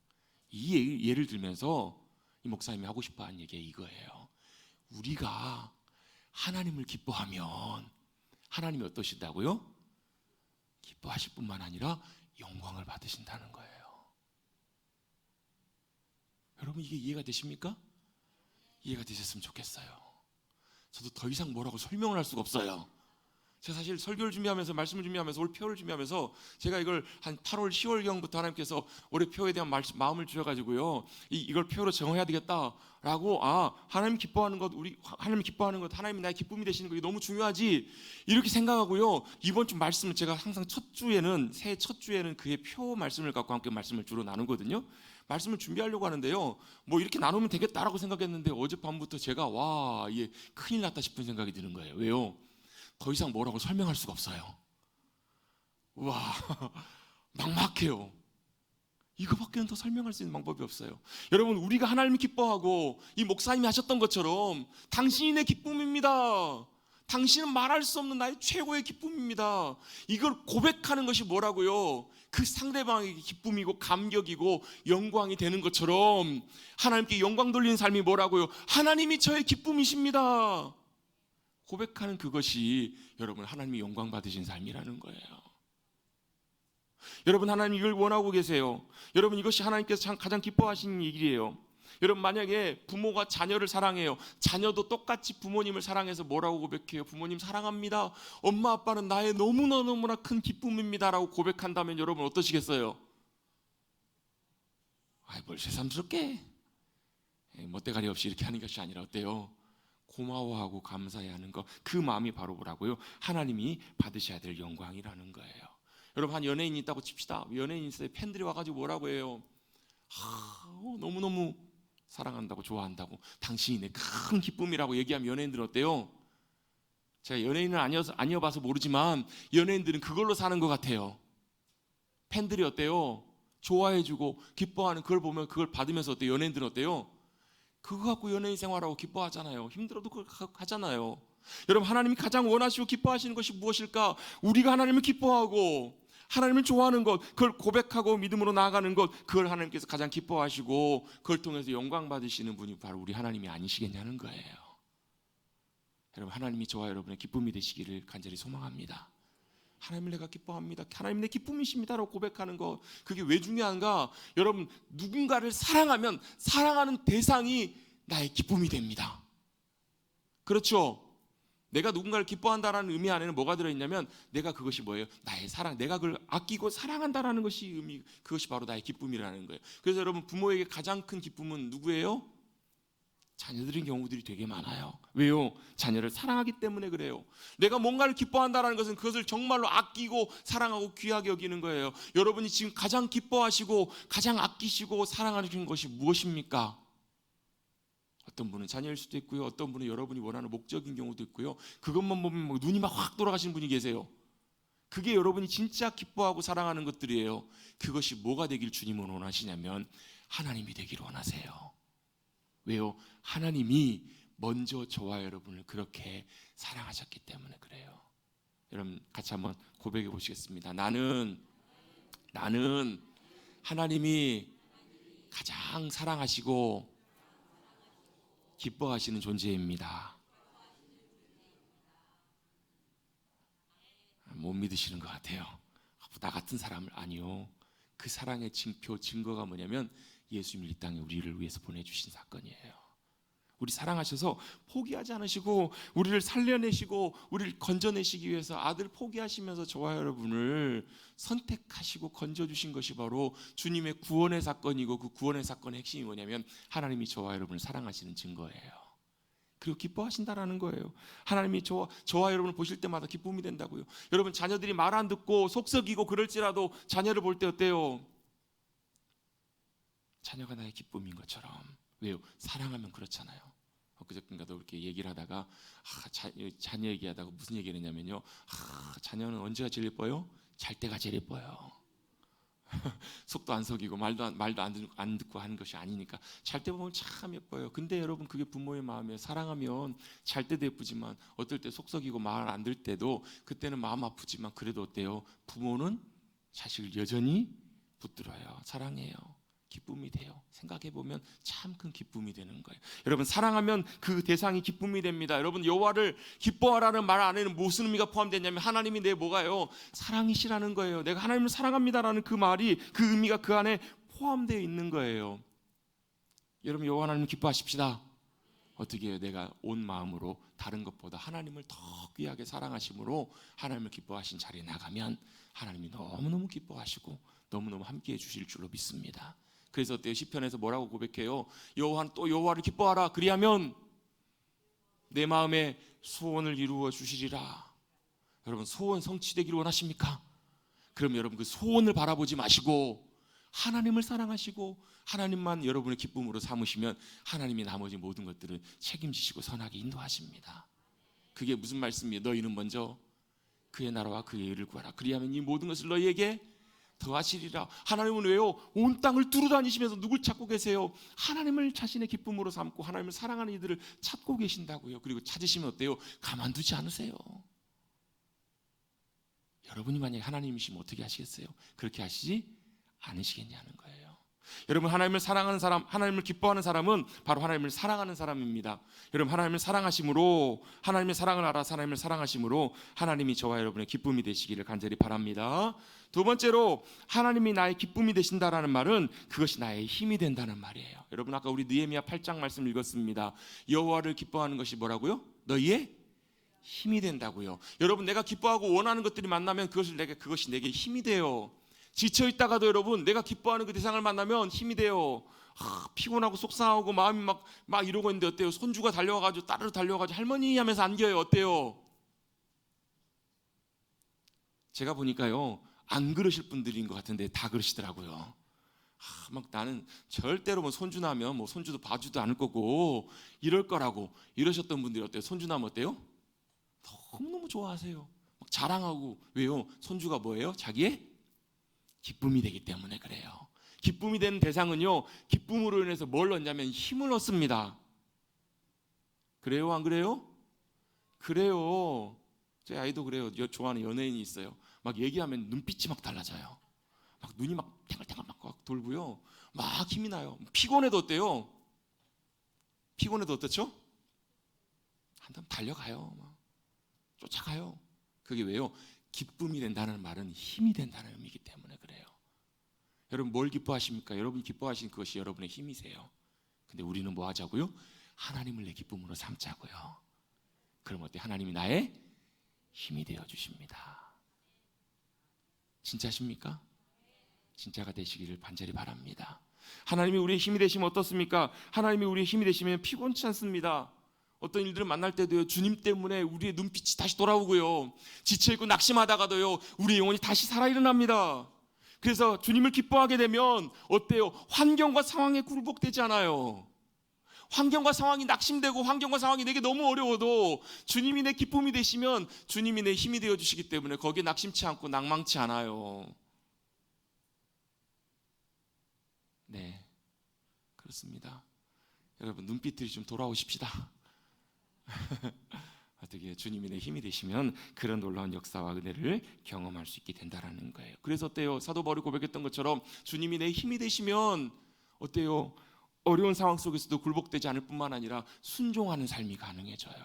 이 예를 들면서 이 목사님이 하고 싶어 하는 얘기가 이거예요. 우리가 하나님을 기뻐하면 하나님이 어떠신다고요? 기뻐하실 뿐만 아니라 영광을 받으신다는 거예요. 여러분 이게 이해가 되십니까? 이해가 되셨으면 좋겠어요. 저도 더 이상 뭐라고 설명을 할 수가 없어요. 제가 사실 설교를 준비하면서 말씀을 준비하면서 올 표를 준비하면서 제가 이걸 한 8월 10월경부터 하나님께서 올해 표에 대한 마음을 주셔가지고요 이걸 표로 정해야 되겠다라고 하나님 기뻐하는 것 우리 하나님 기뻐하는 것 하나님이 나의 기쁨이 되시는 거 너무 중요하지 이렇게 생각하고요 이번 주 말씀을 제가 항상 새해 첫 주에는 그의 표 말씀을 갖고 함께 말씀을 주로 나누거든요. 말씀을 준비하려고 하는데요 뭐 이렇게 나누면 되겠다라고 생각했는데 어젯밤부터 제가 이게 큰일 났다 싶은 생각이 드는 거예요. 왜요? 더 이상 뭐라고 설명할 수가 없어요. 와 막막해요. 이거밖에는 더 설명할 수 있는 방법이 없어요. 여러분 우리가 하나님을 기뻐하고 이 목사님이 하셨던 것처럼 당신이 내 기쁨입니다. 당신은 말할 수 없는 나의 최고의 기쁨입니다. 이걸 고백하는 것이 뭐라고요? 그 상대방에게 기쁨이고 감격이고 영광이 되는 것처럼 하나님께 영광 돌리는 삶이 뭐라고요? 하나님이 저의 기쁨이십니다. 고백하는 그것이 여러분 하나님이 영광 받으신 삶이라는 거예요. 여러분 하나님 이걸 원하고 계세요. 여러분 이것이 하나님께서 가장 기뻐하시는 일이에요. 여러분 만약에 부모가 자녀를 사랑해요. 자녀도 똑같이 부모님을 사랑해서 뭐라고 고백해요? 부모님 사랑합니다. 엄마 아빠는 나의 너무나 큰 기쁨입니다 라고 고백한다면 여러분 어떠시겠어요? 뭘 새삼스럽게 멋대가리 없이 이렇게 하는 것이 아니라 어때요? 고마워하고 감사해야 하는 것, 그 마음이 바로 뭐라고요? 하나님이 받으셔야 될 영광이라는 거예요. 여러분 한 연예인이 있다고 칩시다. 연예인이 있어요. 팬들이 와가지고 뭐라고 해요? 너무너무 사랑한다고 좋아한다고 당신이 내 큰 기쁨이라고 얘기하면 연예인들은 어때요? 제가 연예인은 아니어봐서 모르지만 연예인들은 그걸로 사는 것 같아요. 팬들이 어때요? 좋아해주고 기뻐하는 그걸 보면 그걸 받으면서 어때요? 연예인들은 어때요? 그거 갖고 연예인 생활하고 기뻐하잖아요. 힘들어도 그걸 하잖아요. 여러분 하나님이 가장 원하시고 기뻐하시는 것이 무엇일까? 우리가 하나님을 기뻐하고 하나님을 좋아하는 것, 그걸 고백하고 믿음으로 나아가는 것, 그걸 하나님께서 가장 기뻐하시고 그걸 통해서 영광 받으시는 분이 바로 우리 하나님이 아니시겠냐는 거예요. 여러분 하나님이 저와 여러분의 기쁨이 되시기를 간절히 소망합니다. 하나님을 내가 기뻐합니다. 하나님 내 기쁨이십니다라고 고백하는 것, 그게 왜 중요한가? 여러분 누군가를 사랑하면 사랑하는 대상이 나의 기쁨이 됩니다. 그렇죠? 내가 누군가를 기뻐한다라는 의미 안에는 뭐가 들어있냐면 내가 그것이 뭐예요? 나의 사랑, 내가 그걸 아끼고 사랑한다라는 것이 그것이 바로 나의 기쁨이라는 거예요. 그래서 여러분 부모에게 가장 큰 기쁨은 누구예요? 자녀들인 경우들이 되게 많아요. 왜요? 자녀를 사랑하기 때문에 그래요. 내가 뭔가를 기뻐한다는 것은 그것을 정말로 아끼고 사랑하고 귀하게 여기는 거예요. 여러분이 지금 가장 기뻐하시고 가장 아끼시고 사랑하는 것이 무엇입니까? 어떤 분은 자녀일 수도 있고요. 어떤 분은 여러분이 원하는 목적인 경우도 있고요. 그것만 보면 눈이 막 확 돌아가시는 분이 계세요. 그게 여러분이 진짜 기뻐하고 사랑하는 것들이에요. 그것이 뭐가 되길 주님은 원하시냐면 하나님이 되기를 원하세요. 왜요? 하나님이 먼저 저와 여러분을 그렇게 사랑하셨기 때문에 그래요. 여러분 같이 한번 고백해 보시겠습니다. 나는 하나님이 가장 사랑하시고 기뻐하시는 존재입니다. 못 믿으시는 것 같아요. 나 같은 사람을 아니요. 그 사랑의 증거가 뭐냐면 예수님이 이 땅에 우리를 위해서 보내주신 사건이에요. 우리 사랑하셔서 포기하지 않으시고 우리를 살려내시고 우리를 건져내시기 위해서 아들 포기하시면서 저와 여러분을 선택하시고 건져주신 것이 바로 주님의 구원의 사건이고 그 구원의 사건의 핵심이 뭐냐면 하나님이 저와 여러분을 사랑하시는 증거예요. 그리고 기뻐하신다라는 거예요. 하나님이 저와 여러분을 보실 때마다 기쁨이 된다고요. 여러분 자녀들이 말 안 듣고 속썩이고 그럴지라도 자녀를 볼 때 어때요? 자녀가 나의 기쁨인 것처럼. 왜요? 사랑하면 그렇잖아요. 엊그저께인가도 이렇게 얘기를 하다가 자녀 얘기하다가 무슨 얘기를 했냐면요. 자녀는 언제가 제일 예뻐요? 잘 때가 제일 예뻐요. 속도 안 속이고 말도 안 듣고 하는 것이 아니니까 잘 때 보면 참 예뻐요. 근데 여러분 그게 부모의 마음이에요. 사랑하면 잘 때도 예쁘지만 어떨 때 속 썩이고 말 안 들 때도 그때는 마음 아프지만 그래도 어때요? 부모는 자식을 여전히 붙들어요. 사랑해요. 기쁨이 돼요. 생각해 보면 참 큰 기쁨이 되는 거예요. 여러분 사랑하면 그 대상이 기쁨이 됩니다. 여러분 여호와를 기뻐하라는 말 안에는 무슨 의미가 포함되냐면 하나님이 내 뭐가요? 사랑이시라는 거예요. 내가 하나님을 사랑합니다라는 그 말이 그 의미가 그 안에 포함되어 있는 거예요. 여러분 여호와 하나님 기뻐하십시다. 어떻게 해요? 내가 온 마음으로 다른 것보다 하나님을 더 귀하게 사랑하심으로 하나님을 기뻐하신 자리에 나가면 하나님이 너무너무 기뻐하시고 너무너무 함께해 주실 줄로 믿습니다. 그래서 어때요? 시편에서 뭐라고 고백해요? 또 여호와를 기뻐하라. 그리하면 내 마음의 소원을 이루어 주시리라. 여러분 소원 성취되기를 원하십니까? 그럼 여러분 그 소원을 바라보지 마시고 하나님을 사랑하시고 하나님만 여러분의 기쁨으로 삼으시면 하나님이 나머지 모든 것들을 책임지시고 선하게 인도하십니다. 그게 무슨 말씀이에요? 너희는 먼저 그의 나라와 그의 의를 구하라. 그리하면 이 모든 것을 너희에게 더하시리라. 하나님은 왜요? 온 땅을 두루다니시면서 누굴 찾고 계세요? 하나님을 자신의 기쁨으로 삼고 하나님을 사랑하는 이들을 찾고 계신다고요. 그리고 찾으시면 어때요? 가만두지 않으세요. 여러분이 만약에 하나님이시면 어떻게 하시겠어요? 그렇게 하시지 않으시겠냐는 거예요. 여러분 하나님을 사랑하는 사람, 하나님을 기뻐하는 사람은 바로 하나님을 사랑하는 사람입니다. 여러분 하나님을 사랑하심으로 하나님의 사랑을 알아 하나님을 사랑하심으로 하나님이 저와 여러분의 기쁨이 되시기를 간절히 바랍니다. 두 번째로 하나님이 나의 기쁨이 되신다라는 말은 그것이 나의 힘이 된다는 말이에요. 여러분 아까 우리 느헤미야 8장 말씀 읽었습니다. 여호와를 기뻐하는 것이 뭐라고요? 너희의 힘이 된다고요. 여러분 내가 기뻐하고 원하는 것들이 만나면 그것이 내게 힘이 돼요. 지쳐 있다가도 여러분 내가 기뻐하는 그 대상을 만나면 힘이 돼요. 피곤하고 속상하고 마음이 막 이러고 있는데 어때요? 손주가 달려와가지고 따르르 달려와가지고 할머니 하면서 안겨요. 어때요? 제가 보니까요 안 그러실 분들인 것 같은데 다 그러시더라고요. 막 나는 절대로 뭐 손주 나면 뭐 손주도 봐주도 않을 거고 이럴 거라고 이러셨던 분들이 어때요? 손주 나면 어때요? 너무너무 좋아하세요. 막 자랑하고. 왜요? 손주가 뭐예요? 자기의 기쁨이 되기 때문에 그래요. 기쁨이 되는 대상은요 기쁨으로 인해서 뭘 얻냐면 힘을 얻습니다. 그래요? 안 그래요? 그래요. 제 아이도 그래요. 좋아하는 연예인이 있어요. 막 얘기하면 눈빛이 막 달라져요. 막 눈이 막 탱글탱글 막 돌고요. 막 힘이 나요. 피곤해도 어때요? 피곤해도 어떻죠? 한번 달려가요. 막 쫓아가요. 그게 왜요? 기쁨이 된다는 말은 힘이 된다는 의미이기 때문에 그래요. 여러분 뭘 기뻐하십니까? 여러분이 기뻐하시는 그것이 여러분의 힘이세요. 근데 우리는 뭐 하자고요? 하나님을 내 기쁨으로 삼자고요. 그럼 어때? 하나님이 나의 힘이 되어 주십니다. 진짜십니까? 진짜가 되시기를 간절히 바랍니다. 하나님이 우리의 힘이 되시면 어떻습니까? 하나님이 우리의 힘이 되시면 피곤치 않습니다. 어떤 일들을 만날 때도요 주님 때문에 우리의 눈빛이 다시 돌아오고요 지쳐있고 낙심하다가도요 우리의 영혼이 다시 살아 일어납니다. 그래서 주님을 기뻐하게 되면 어때요? 환경과 상황에 굴복되지 않아요. 환경과 상황이 낙심되고 환경과 상황이 내게 너무 어려워도 주님이 내 기쁨이 되시면 주님이 내 힘이 되어주시기 때문에 거기에 낙심치 않고 낭망치 않아요. 네, 그렇습니다. 여러분 눈빛들이 좀 돌아오십시다. 어떻게 주님이 내 힘이 되시면 그런 놀라운 역사와 은혜를 경험할 수 있게 된다라는 거예요. 그래서 어때요? 사도 바울이 고백했던 것처럼 주님이 내 힘이 되시면 어때요? 어려운 상황 속에서도 굴복되지 않을 뿐만 아니라 순종하는 삶이 가능해져요.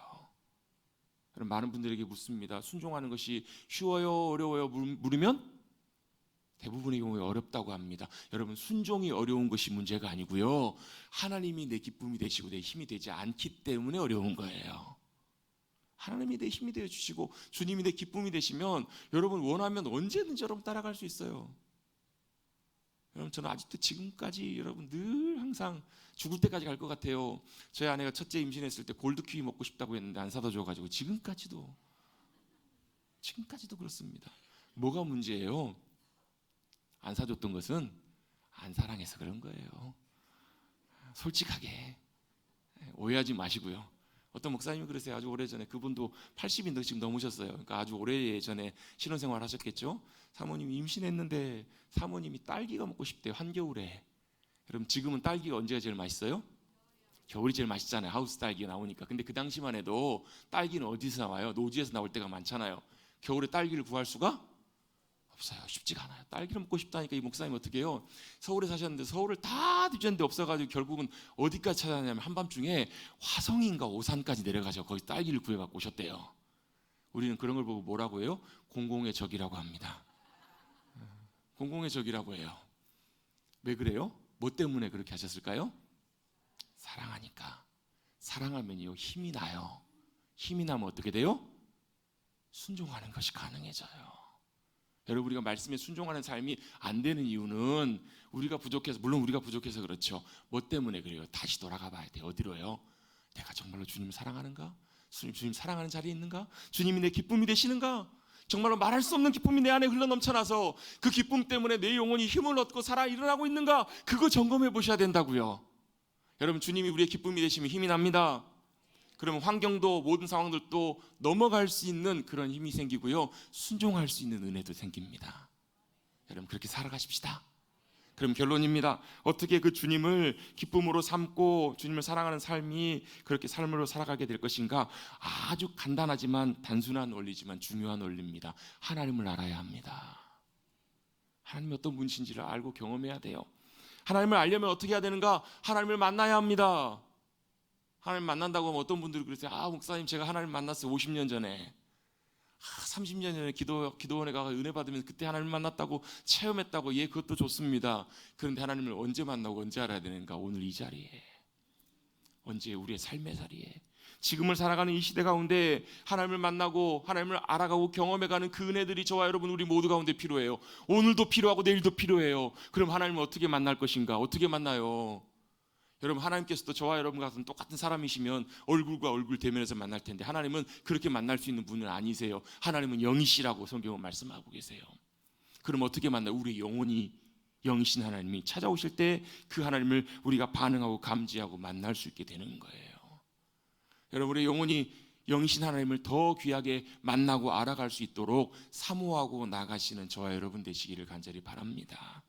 여러분 많은 분들에게 묻습니다. 순종하는 것이 쉬워요? 어려워요? 물으면 대부분의 경우에 어렵다고 합니다. 여러분 순종이 어려운 것이 문제가 아니고요 하나님이 내 기쁨이 되시고 내 힘이 되지 않기 때문에 어려운 거예요. 하나님이 내 힘이 되어주시고 주님이 내 기쁨이 되시면 여러분 원하면 언제든지 여러분 따라갈 수 있어요. 여러분 저는 아직도 지금까지 여러분 늘 항상 죽을 때까지 갈 것 같아요. 저희 아내가 첫째 임신했을 때 골드키위 먹고 싶다고 했는데 안 사다 줘가지고 지금까지도 그렇습니다. 뭐가 문제예요? 안 사줬던 것은 안 사랑해서 그런 거예요. 솔직하게 오해하지 마시고요. 어떤 목사님이 그러세요. 아주 오래전에 그분도 80이 지금 넘으셨어요. 그러니까 아주 오래전에 신혼생활 하셨겠죠. 사모님이 임신했는데 사모님이 딸기가 먹고 싶대요. 한겨울에. 여러분 지금은 딸기가 언제가 제일 맛있어요? 겨울이 제일 맛있잖아요. 하우스 딸기가 나오니까. 근데 그 당시만 해도 딸기는 어디서 나와요? 노지에서 나올 때가 많잖아요. 겨울에 딸기를 구할 수가 없어요. 쉽지가 않아요. 딸기를 먹고 싶다니까 이 목사님 어떻게 해요? 서울에 사셨는데 서울을 다 뒤졌는데 없어가지고 결국은 어디까지 찾아냐면 한밤중에 화성인가 오산까지 내려가서 거기 딸기를 구해갖고 오셨대요. 우리는 그런 걸 보고 뭐라고 해요? 공공의 적이라고 합니다. 공공의 적이라고 해요. 왜 그래요? 뭐 때문에 그렇게 하셨을까요? 사랑하니까. 사랑하면요 힘이 나요. 힘이 나면 어떻게 돼요? 순종하는 것이 가능해져요. 여러분 우리가 말씀에 순종하는 삶이 안 되는 이유는 우리가 부족해서, 물론 우리가 부족해서 그렇죠. 뭐 때문에 그래요? 다시 돌아가 봐야 돼요. 어디로요? 내가 정말로 주님을 사랑하는가? 주님 사랑하는 자리에 있는가? 주님이 내 기쁨이 되시는가? 정말로 말할 수 없는 기쁨이 내 안에 흘러넘쳐나서 그 기쁨 때문에 내 영혼이 힘을 얻고 살아 일어나고 있는가? 그거 점검해 보셔야 된다고요. 여러분 주님이 우리의 기쁨이 되시면 힘이 납니다. 그러면 환경도 모든 상황들도 넘어갈 수 있는 그런 힘이 생기고요. 순종할 수 있는 은혜도 생깁니다. 여러분 그렇게 살아가십시다. 그럼 결론입니다. 어떻게 그 주님을 기쁨으로 삼고 주님을 사랑하는 삶이 그렇게 삶으로 살아가게 될 것인가? 아주 간단하지만 단순한 원리지만 중요한 원리입니다. 하나님을 알아야 합니다. 하나님이 어떤 분이신지를 알고 경험해야 돼요. 하나님을 알려면 어떻게 해야 되는가? 하나님을 만나야 합니다. 하나님 만난다고 하면 어떤 분들이 그러세요. 목사님 제가 하나님 만났어요. 50년 전에. 30년 전에 기도원에 가서 은혜 받으면서 그때 하나님 만났다고 체험했다고. 예, 그것도 좋습니다. 그런데 하나님을 언제 만나고 언제 알아야 되는가? 오늘 이 자리에. 언제? 우리의 삶의 자리에. 지금을 살아가는 이 시대 가운데 하나님을 만나고 하나님을 알아가고 경험해가는 그 은혜들이 저와 여러분 우리 모두 가운데 필요해요. 오늘도 필요하고 내일도 필요해요. 그럼 하나님을 어떻게 만날 것인가? 어떻게 만나요? 여러분 하나님께서도 저와 여러분 같은 똑같은 사람이시면 얼굴과 얼굴 대면해서 만날 텐데 하나님은 그렇게 만날 수 있는 분은 아니세요. 하나님은 영이시라고 성경은 말씀하고 계세요. 그럼 어떻게 만나요? 우리 영혼이 영이신 하나님이 찾아오실 때 그 하나님을 우리가 반응하고 감지하고 만날 수 있게 되는 거예요. 여러분 우리 영혼이 영이신 하나님을 더 귀하게 만나고 알아갈 수 있도록 사모하고 나가시는 저와 여러분 되시기를 간절히 바랍니다.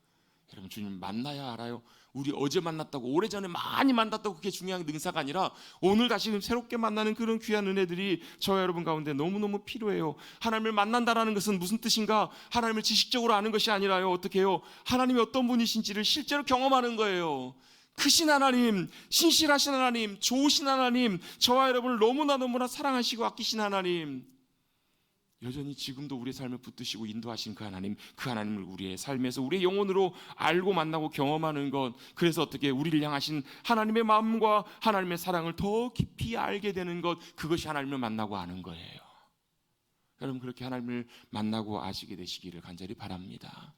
여러분 주님 만나야 알아요. 우리 어제 만났다고 오래전에 많이 만났다고 그게 중요한 능사가 아니라 오늘 다시 새롭게 만나는 그런 귀한 은혜들이 저와 여러분 가운데 너무너무 필요해요. 하나님을 만난다라는 것은 무슨 뜻인가? 하나님을 지식적으로 아는 것이 아니라요. 어떻게 해요? 하나님이 어떤 분이신지를 실제로 경험하는 거예요. 크신 하나님, 신실하신 하나님, 좋으신 하나님, 저와 여러분을 너무나 사랑하시고 아끼신 하나님, 여전히 지금도 우리의 삶을 붙드시고 인도하신 그 하나님, 그 하나님을 우리의 삶에서 우리의 영혼으로 알고 만나고 경험하는 것, 그래서 어떻게 우리를 향하신 하나님의 마음과 하나님의 사랑을 더 깊이 알게 되는 것, 그것이 하나님을 만나고 아는 거예요. 여러분 그렇게 하나님을 만나고 아시게 되시기를 간절히 바랍니다.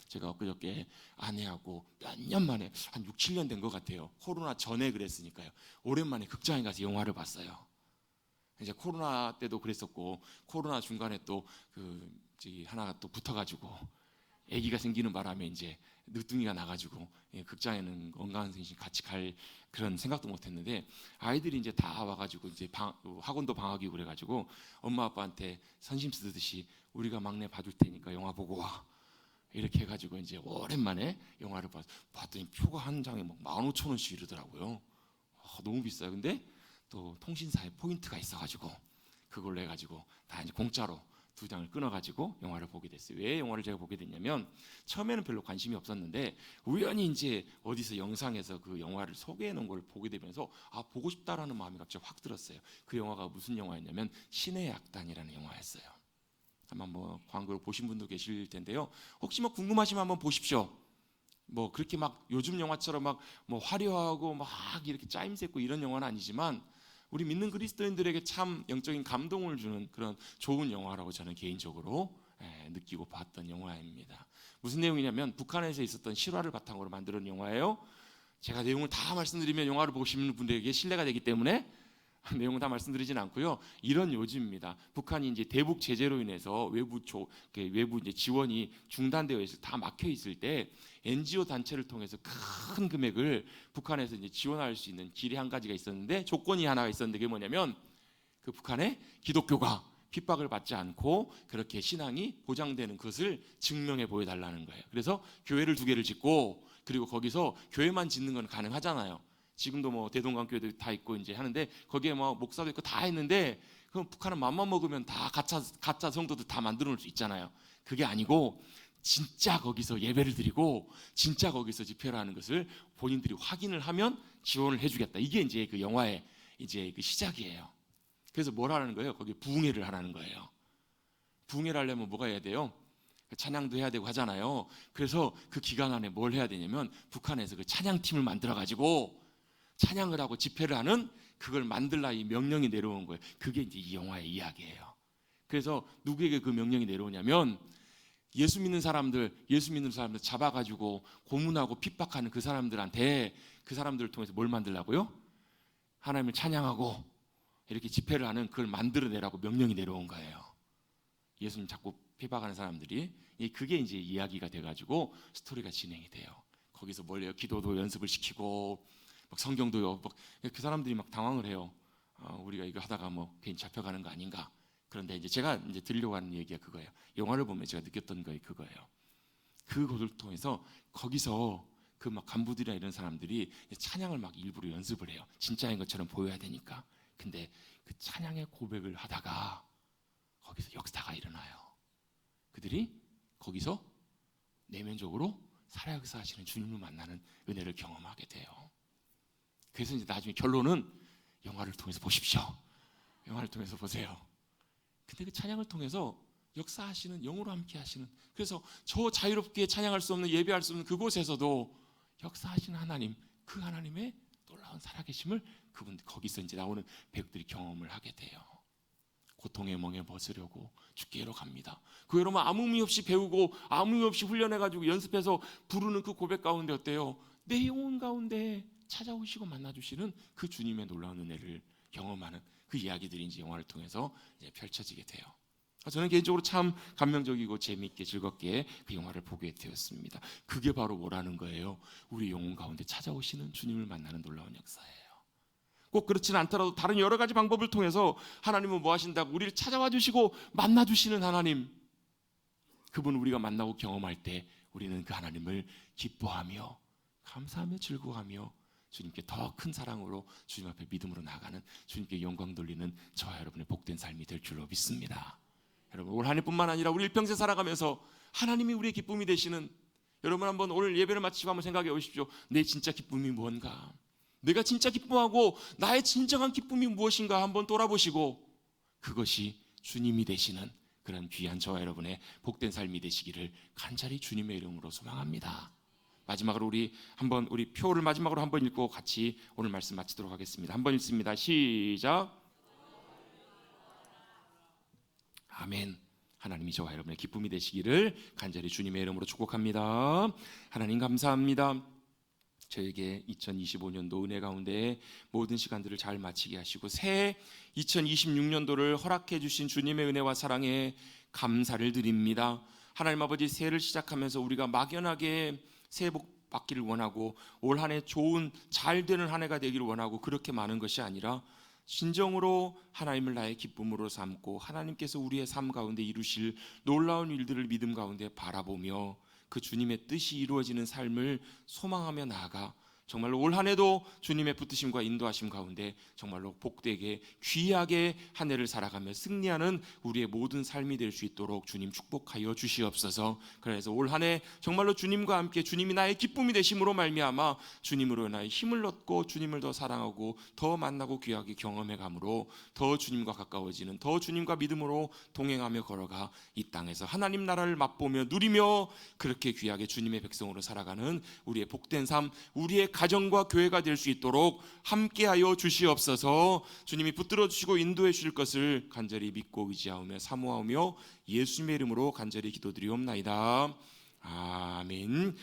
제가 엊그저께 아내하고 몇 년 만에 한 6, 7년 된 것 같아요. 코로나 전에 그랬으니까요. 오랜만에 극장에 가서 영화를 봤어요. 이제 코로나 때도 그랬었고 코로나 중간에 또 하나가 또 붙어가지고 아기가 생기는 바람에 이제 늦둥이가 나가지고 극장에는 건강한 생신 같이 갈 그런 생각도 못했는데 아이들이 이제 다 와가지고 이제 학원도 방학이고 그래가지고 엄마 아빠한테 선심 쓰듯이 우리가 막내 봐줄 테니까 영화 보고 와 이렇게 해가지고 이제 오랜만에 영화를 봤더니 표가 한 장에 막 15,000원씩 이러더라고요. 너무 비싸요. 근데 또 통신사에 포인트가 있어가지고 그걸로 해가지고 다 이제 공짜로 2장을 끊어가지고 영화를 보게 됐어요. 왜 영화를 제가 보게 됐냐면 처음에는 별로 관심이 없었는데 우연히 이제 어디서 영상에서 그 영화를 소개해 놓은 걸 보게 되면서 보고 싶다라는 마음이 갑자기 확 들었어요. 그 영화가 무슨 영화였냐면 신의 약단이라는 영화였어요. 아마 광고를 보신 분도 계실 텐데요. 혹시 궁금하시면 한번 보십시오. 그렇게 막 요즘 영화처럼 막 화려하고 막 이렇게 짜임새 있고 이런 영화는 아니지만 우리 믿는 그리스도인들에게 참 영적인 감동을 주는 그런 좋은 영화라고 저는 개인적으로 느끼고 봤던 영화입니다. 무슨 내용이냐면 북한에서 있었던 실화를 바탕으로 만든 영화예요. 제가 내용을 다 말씀드리면 영화를 보시는 분들에게 신뢰가 되기 때문에 내용은 다 말씀드리진 않고요. 이런 요지입니다. 북한이 이제 대북 제재로 인해서 외부 이제 지원이 중단되어 있을 다 막혀 있을 때 NGO 단체를 통해서 큰 금액을 북한에서 이제 지원할 수 있는 길이 한 가지가 있었는데 조건이 하나가 있었는데 그게 뭐냐면 그 북한의 기독교가 핍박을 받지 않고 그렇게 신앙이 보장되는 것을 증명해 보여달라는 거예요. 그래서 교회를 2개를 짓고 그리고 거기서 교회만 짓는 건 가능하잖아요. 지금도 뭐 대동강교회도 다 있고 이제 하는데 거기에 뭐 목사도 있고 다 있는데 그럼 북한은 맘만 먹으면 다 가짜 성도들 다 만들어 놓을 수 있잖아요. 그게 아니고 진짜 거기서 예배를 드리고 진짜 거기서 집회를 하는 것을 본인들이 확인을 하면 지원을 해주겠다. 이게 이제 그 영화의 이제 그 시작이에요. 그래서 뭘 하라는 거예요? 거기 부흥회를 하라는 거예요. 부흥회를 하려면 뭐가 해야 돼요? 찬양도 해야 되고 하잖아요. 그래서 그 기간 안에 뭘 해야 되냐면 북한에서 그 찬양팀을 만들어 가지고 찬양을 하고 집회를 하는 그걸 만들라 이 명령이 내려온 거예요. 그게 이제 이 영화의 이야기예요. 그래서 누구에게 그 명령이 내려오냐면 예수 믿는 사람들 잡아가지고 고문하고 핍박하는 그 사람들한테 그 사람들을 통해서 뭘 만들라고요? 하나님을 찬양하고 이렇게 집회를 하는 그걸 만들어내라고 명령이 내려온 거예요. 예수님 자꾸 핍박하는 사람들이 그게 이제 이야기가 돼가지고 스토리가 진행이 돼요. 거기서 뭘 해요? 기도도 연습을 시키고 막 성경도요. 그 사람들이 막 당황을 해요. 우리가 이거 하다가 뭐 괜히 잡혀가는 거 아닌가? 그런데 이제 제가 이제 드리려고 하는 얘기가 그거예요. 영화를 보면 제가 느꼈던 거예요. 그거예요. 그것을 통해서 거기서 그 막 간부들이나 이런 사람들이 찬양을 막 일부러 연습을 해요. 진짜인 것처럼 보여야 되니까. 근데 그 찬양의 고백을 하다가 거기서 역사가 일어나요. 그들이 거기서 내면적으로 살아역사하시는 주님을 만나는 은혜를 경험하게 돼요. 그래서 이제 나중에 결론은 영화를 통해서 보십시오. 영화를 통해서 보세요. 근데 그 찬양을 통해서 역사하시는 영으로 함께 하시는 그래서 저 자유롭게 찬양할 수 없는 예배할 수 없는 그곳에서도 역사하시는 하나님 그 하나님의 놀라운 살아계심을 그분 거기서 이제 나오는 배우들이 경험을 하게 돼요. 고통의 멍에 벗으려고 주께로 갑니다. 그 여러분 아무 의미 없이 배우고 아무 의미 없이 훈련해가지고 연습해서 부르는 그 고백 가운데 어때요? 내 영혼 가운데 찾아오시고 만나주시는 그 주님의 놀라운 은혜를 경험하는 그 이야기들이 이제 영화를 통해서 이제 펼쳐지게 돼요. 저는 개인적으로 참 감명적이고 재미있게 즐겁게 그 영화를 보게 되었습니다. 그게 바로 뭐라는 거예요? 우리 영혼 가운데 찾아오시는 주님을 만나는 놀라운 역사예요. 꼭 그렇지는 않더라도 다른 여러 가지 방법을 통해서 하나님은 뭐 하신다고 우리를 찾아와 주시고 만나 주시는 하나님 그분 우리가 만나고 경험할 때 우리는 그 하나님을 기뻐하며 감사하며 즐거워하며 주님께 더 큰 사랑으로 주님 앞에 믿음으로 나아가는 주님께 영광 돌리는 저와 여러분의 복된 삶이 될 줄로 믿습니다. 여러분 올 한 해뿐만 아니라 우리 일평생 살아가면서 하나님이 우리의 기쁨이 되시는 여러분 한번 오늘 예배를 마치고 한번 생각해 보십시오. 내 진짜 기쁨이 무언가? 내가 진짜 기뻐하고 나의 진정한 기쁨이 무엇인가 한번 돌아보시고 그것이 주님이 되시는 그런 귀한 저와 여러분의 복된 삶이 되시기를 간절히 주님의 이름으로 소망합니다. 마지막으로 우리 표를 마지막으로 한번 읽고 같이 오늘 말씀 마치도록 하겠습니다. 한번 읽습니다. 시작. 아멘. 하나님이 저와 여러분의 기쁨이 되시기를 간절히 주님의 이름으로 축복합니다. 하나님 감사합니다. 저에게 2025년도 은혜 가운데 모든 시간들을 잘 마치게 하시고 새 2026년도를 허락해 주신 주님의 은혜와 사랑에 감사를 드립니다. 하나님 아버지 새해를 시작하면서 우리가 막연하게 새해 복 받기를 원하고 올 한 해 좋은 잘 되는 한 해가 되기를 원하고 그렇게 많은 것이 아니라 진정으로 하나님을 나의 기쁨으로 삼고 하나님께서 우리의 삶 가운데 이루실 놀라운 일들을 믿음 가운데 바라보며 그 주님의 뜻이 이루어지는 삶을 소망하며 나아가 정말로 올 한 해도 주님의 붙드심과 인도하심 가운데 정말로 복되게 귀하게 한 해를 살아가며 승리하는 우리의 모든 삶이 될 수 있도록 주님 축복하여 주시옵소서. 그래서 올 한 해 정말로 주님과 함께 주님이 나의 기쁨이 되심으로 말미암아 주님으로 나의 힘을 얻고 주님을 더 사랑하고 더 만나고 귀하게 경험해 감으로 더 주님과 가까워지는 더 주님과 믿음으로 동행하며 걸어가 이 땅에서 하나님 나라를 맛보며 누리며 그렇게 귀하게 주님의 백성으로 살아가는 우리의 복된 삶 우리의 가정과 교회가 될 수 있도록 함께하여 주시옵소서. 주님이 붙들어 주시고 인도해 주실 것을 간절히 믿고 의지하며 사모하며 예수님의 이름으로 간절히 기도드리옵나이다. 아멘.